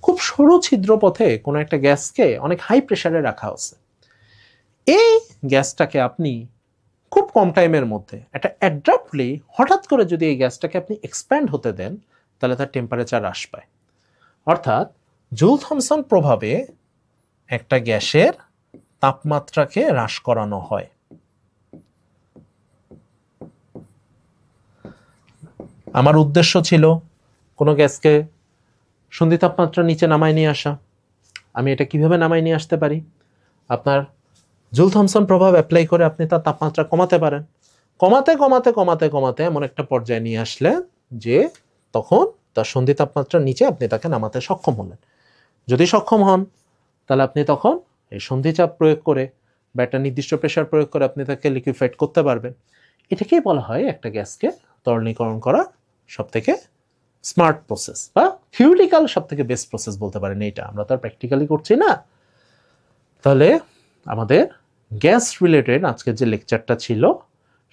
খুব সরু ছিদ্রপথে কোনো একটা গ্যাসকে অনেক হাই প্রেসারে রাখা হচ্ছে। এই গ্যাসটাকে আপনি খুব কম টাইমের মধ্যে একটা অ্যাড্রাপ্টলি হঠাৎ করে যদি এই গ্যাসটাকে আপনি এক্সপ্যান্ড হতে দেন তাহলে তার টেম্পারেচার হ্রাস পায়। অর্থাৎ জুল থমসন প্রভাবে একটা গ্যাসের তাপমাত্রাকে হ্রাস করানো হয়। আমার উদ্দেশ্য ছিল কোনো গ্যাসকে সন্ধি তাপমাত্রা নিচে নামায় নিয়ে আসা। আমি এটা কিভাবে নামায় নিয়ে আসতে পারি? আপনার জুল থমসন প্রভাব অ্যাপ্লাই করে আপনি তার তাপমাত্রা কমাতে পারেন। কমাতে কমাতে কমাতে কমাতে এমন একটা পর্যায়ে নিয়ে আসলে যে তখন তার সন্ধি তাপমাত্রার নিচে আপনি তাকে নামাতে সক্ষম হলেন। যদি সক্ষম হন তাহলে আপনি তখন এই সন্ধি চাপ প্রয়োগ করে বা একটা নির্দিষ্ট প্রেশার প্রয়োগ করে আপনি তাকে লিকুইফাইড করতে পারবেন। এটাকেই বলা হয় একটা গ্যাসকে তরলীকরণ করা সবথেকে স্মার্ট প্রসেস বা থিওরিটিক্যাল সবথেকে বেস্ট প্রসেস বলতে পারেন। এইটা আমরা তো আর প্র্যাকটিক্যালি করছি না। তাহলে আমাদের গ্যাস রিলেটেড আজকের যে লেকচারটা ছিল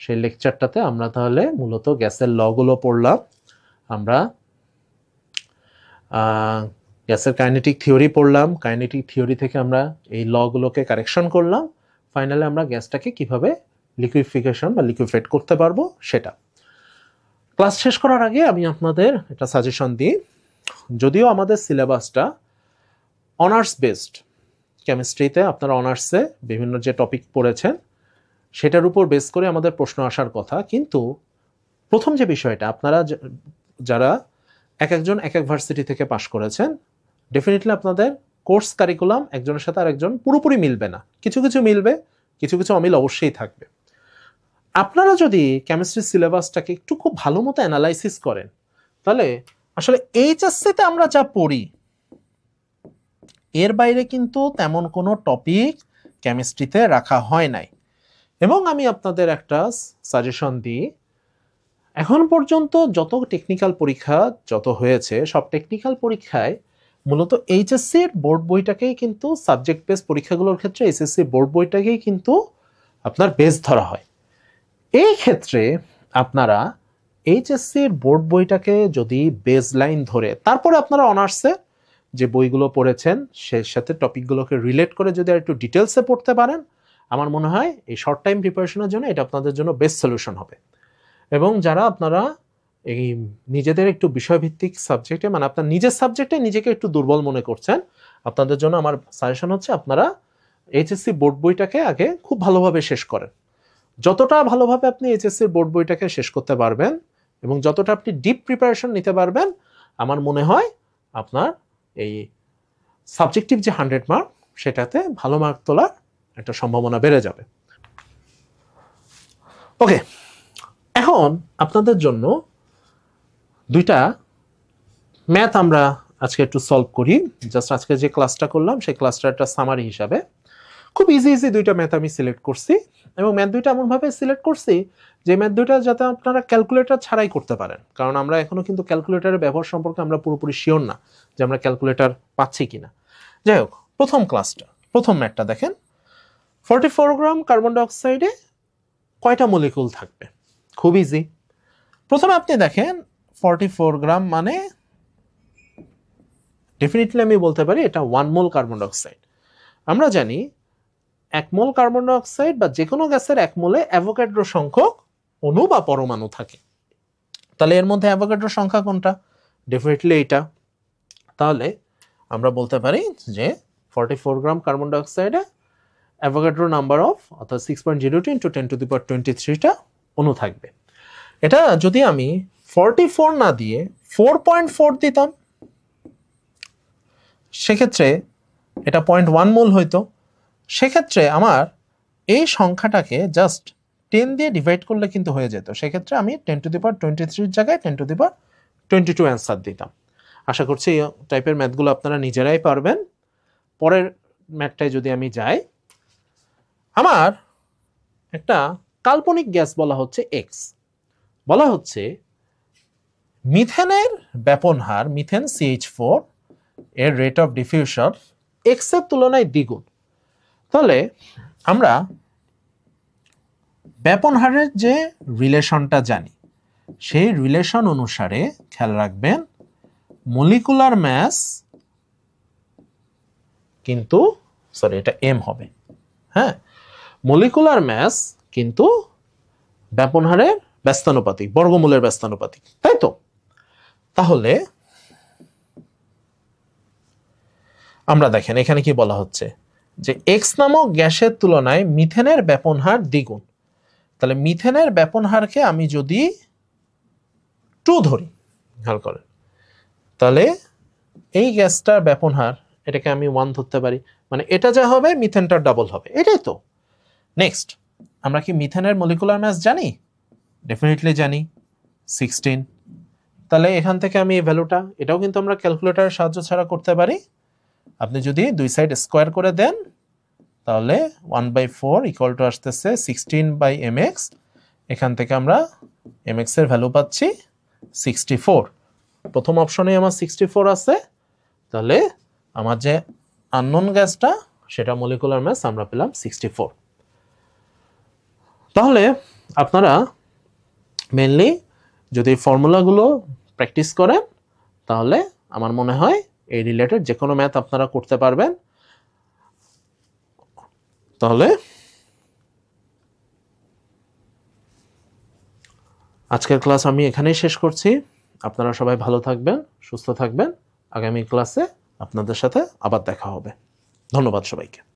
সেই লেকচারটাতে আমরা তাহলে মূলত গ্যাসের লগুলো পড়লাম। আমরা গ্যাসের কাইনেটিক থিওরি পড়লাম, কাইনেটিক থিওরি থেকে আমরা এই লগুলোকে কারেকশন করলাম। ফাইনালি আমরা গ্যাসটাকে কিভাবে লিকুইফিকেশন বা লিকুইফাইড করতে পারবো সেটা। ক্লাস শেষ করার আগে আমি আপনাদের একটা সাজেশন দিই। যদিও আমাদের সিলেবাসটা অনার্স বেসড, কেমিস্ট্রিতে আপনারা অনার্সে বিভিন্ন যে টপিক পড়েছেন সেটার উপর বেস করে আমাদের প্রশ্ন আসার কথা, কিন্তু প্রথম যে বিষয়টা আপনারা যারা এক একজন এক এক ভার্সিটি থেকে পাশ করেছেন, ডেফিনেটলি আপনাদের কোর্স কারিকুলাম একজনের সাথে আরেকজন পুরোপুরি মিলবে না, কিছু কিছু মিলবে, কিছু কিছু অমিল অবশ্যই থাকবে। আপনারা যদি কেমিস্ট্রি সিলেবাসটাকে একটু খুব ভালো মতো অ্যানালাইসিস করেন তাহলে আসলে এইচএসসিতে আমরা যা পড়ি এর বাইরে কিন্তু তেমন কোনো টপিক কেমিস্ট্রিতে রাখা হয় নাই। এবং আমি আপনাদের একটা সাজেশন দিই, এখন পর্যন্ত যত টেকনিক্যাল পরীক্ষা যত হয়েছে সব টেকনিক্যাল পরীক্ষায় মূলত এইচএসসির বোর্ড বইটাকেই কিন্তু সাবজেক্ট বেস পরীক্ষাগুলোর ক্ষেত্রে এসএসসি বোর্ড বইটাকেই কিন্তু আপনার বেস ধরা হয়। এই ক্ষেত্রে আপনারা এইচএসসির বোর্ড বইটাকে যদি বেস লাইন ধরে তারপরে আপনারা অনার্সে যে বইগুলো পড়েছেন সে সাথে টপিকগুলোকে রিলেট করে যদি আর একটু ডিটেলসে পড়তে পারেন, আমার মনে হয় এই শর্ট টাইম প্রিপারেশনের জন্য এটা আপনাদের জন্য বেস্ট সলিউশন হবে। এবং যারা আপনারা এই নিজেদের একটু বিষয়ভিত্তিক সাবজেক্টে, মানে আপনার নিজের সাবজেক্টে নিজেকে একটু দুর্বল মনে করছেন, আপনাদের জন্য আমার সাজেশন হচ্ছে আপনারা এইচএসসি বোর্ড বইটাকে আগে খুব ভালোভাবে শেষ করেন। যতটা ভালোভাবে আপনি এইচএসসির বোর্ড বইটাকে শেষ করতে পারবেন এবং যতটা আপনি ডিপ প্রিপারেশন নিতে পারবেন, আমার মনে হয় আপনার এই সাবজেক্টিভ যে 100 মার্ক সেটাতে ভালো মার্ক তোলার একটা সম্ভাবনা বেড়ে যাবে। ওকে, এখন আপনাদের জন্য দুইটা ম্যাথ আমরা আজকে একটু সলভ করি। জাস্ট আজকে যে ক্লাসটা করলাম সেই ক্লাসটা একটা সামারি হিসাবে খুব ইজি দুইটা ম্যাথ আমি সিলেক্ট করছি এবং ম্যাথ দুইটা এমনভাবে সিলেক্ট করছি যে ম্যাথ দুইটা যাতে আপনারা ক্যালকুলেটর ছাড়াই করতে পারেন, কারণ আমরা এখনো কিন্তু ক্যালকুলেটরের ব্যবহার সম্পর্কে আমরা পুরোপুরি শিওর না যে আমরা ক্যালকুলেটর পাচ্ছি কিনা। যাই হোক, প্রথম ম্যাথটা দেখেন, 44 গ্রাম কার্বন ডাইঅক্সাইডে কয়টা মলিকুল থাকবে? খুব ইজি। প্রথমে আপনি দেখেন 44 গ্রাম মানে ডেফিনেটলি আমি বলতে পারি এটা 1 মোল কার্বন ডাইঅক্সাইড। আমরা জানি 1 মোল কার্বন ডাইঅক্সাইড বা যে কোনো গ্যাসের 1 মোলে অ্যাভোগাড্রো সংখ্যক অণু বা পরমাণু থাকে। তাহলে এর মধ্যে অ্যাভোগাড্রো সংখ্যা কোনটা? ডেফিনেটলি এটা। তাহলে আমরা বলতে পারি যে 44 গ্রাম কার্বন ডাইঅক্সাইডে অ্যাভোগাড্রো নাম্বার অফ অর্থাৎ 6.02 × 10⁻23টা অণু থাকবে। এটা যদি আমি 44 না দিয়ে 4.4 দিতাম সেক্ষেত্রে এটা 0.1 মোল হইতো। সেক্ষেত্রে আমার এই সংখ্যাটাকে জাস্ট 10 দিয়ে ডিভাইড করলে কিন্তু হয়ে যেত। সেক্ষেত্রে আমি 10⁻23 জায়গায় 10⁻22 অ্যান্সার দিতাম। আশা করছি এই টাইপের ম্যাথগুলো আপনারা নিজেরাই পারবেন। পরের ম্যাথটায় যদি আমি যাই, আমার একটা কাল্পনিক গ্যাস বলা হচ্ছে এক্স। বলা হচ্ছে মিথেনের ব্যাপন হার, মিথেন CH4 এর রেট অফ ডিফিউশন এক্স এর তুলনায় দ্বিগুণ। তাহলে আমরা ব্যাপন হারের যে রিলেশনটা জানি সেই রিলেশন অনুসারে খেয়াল রাখবেন মলিকুলার ম্যাস কিন্তু এটা এম হবে। হ্যাঁ, মলিকুলার ম্যাস কিন্তু ব্যাপন হারের ব্যস্তানুপাতিক, বর্গমূলের ব্যস্তানুপাতিক, তাই তো? তাহলে আমরা দেখেন এখানে কি বলা হচ্ছে যে এক্স নামক গ্যাসের তুলনায় মিথেনের ব্যাপন হার দ্বিগুণ। তাহলে মিথেনের ব্যাপন হারকে আমি যদি 2 ধরি, খেয়াল করেন, তাহলে এই গ্যাসটার ব্যাপন হার এটাকে আমি 1 ধরতে পারি, মানে এটা যা হবে মিথেনটার ডাবল হবে, এটাই তো। নেক্সট, আমরা কি মিথেনের মলিকুলার ম্যাস জানি? ডেফিনেটলি জানি, 16। তাহলে এখান থেকে আমি এই ভ্যালুটা, এটাও কিন্তু আমরা ক্যালকুলেটরের সাহায্য ছাড়া করতে পারি। আপনি যদি দুই সাইড স্কোয়ার করে দেন তাহলে 1/4 ইকুয়াল টু আসতেছে 16/mx। এখান থেকে আমরা mx এর ভ্যালু পাচ্ছি 64। প্রথম অপশনে আমার 64 আছে। তাহলে আমার যে আননোন গ্যাসটা সেটা মলিকুলার ম্যাস আমরা পেলাম 64। তাহলে আপনারা মেনলি যদি ফর্মুলাগুলো প্র্যাকটিস করেন তাহলে আমার মনে হয় এই রিলেটেড যে কোনো ম্যাথ আপনারা করতে পারবেন। তাহলে আজকের ক্লাস আমি এখানেই শেষ করছি। আপনারা সবাই ভালো থাকবেন, সুস্থ থাকবেন। আগামী ক্লাসে আপনাদের সাথে আবার দেখা হবে। ধন্যবাদ সবাইকে।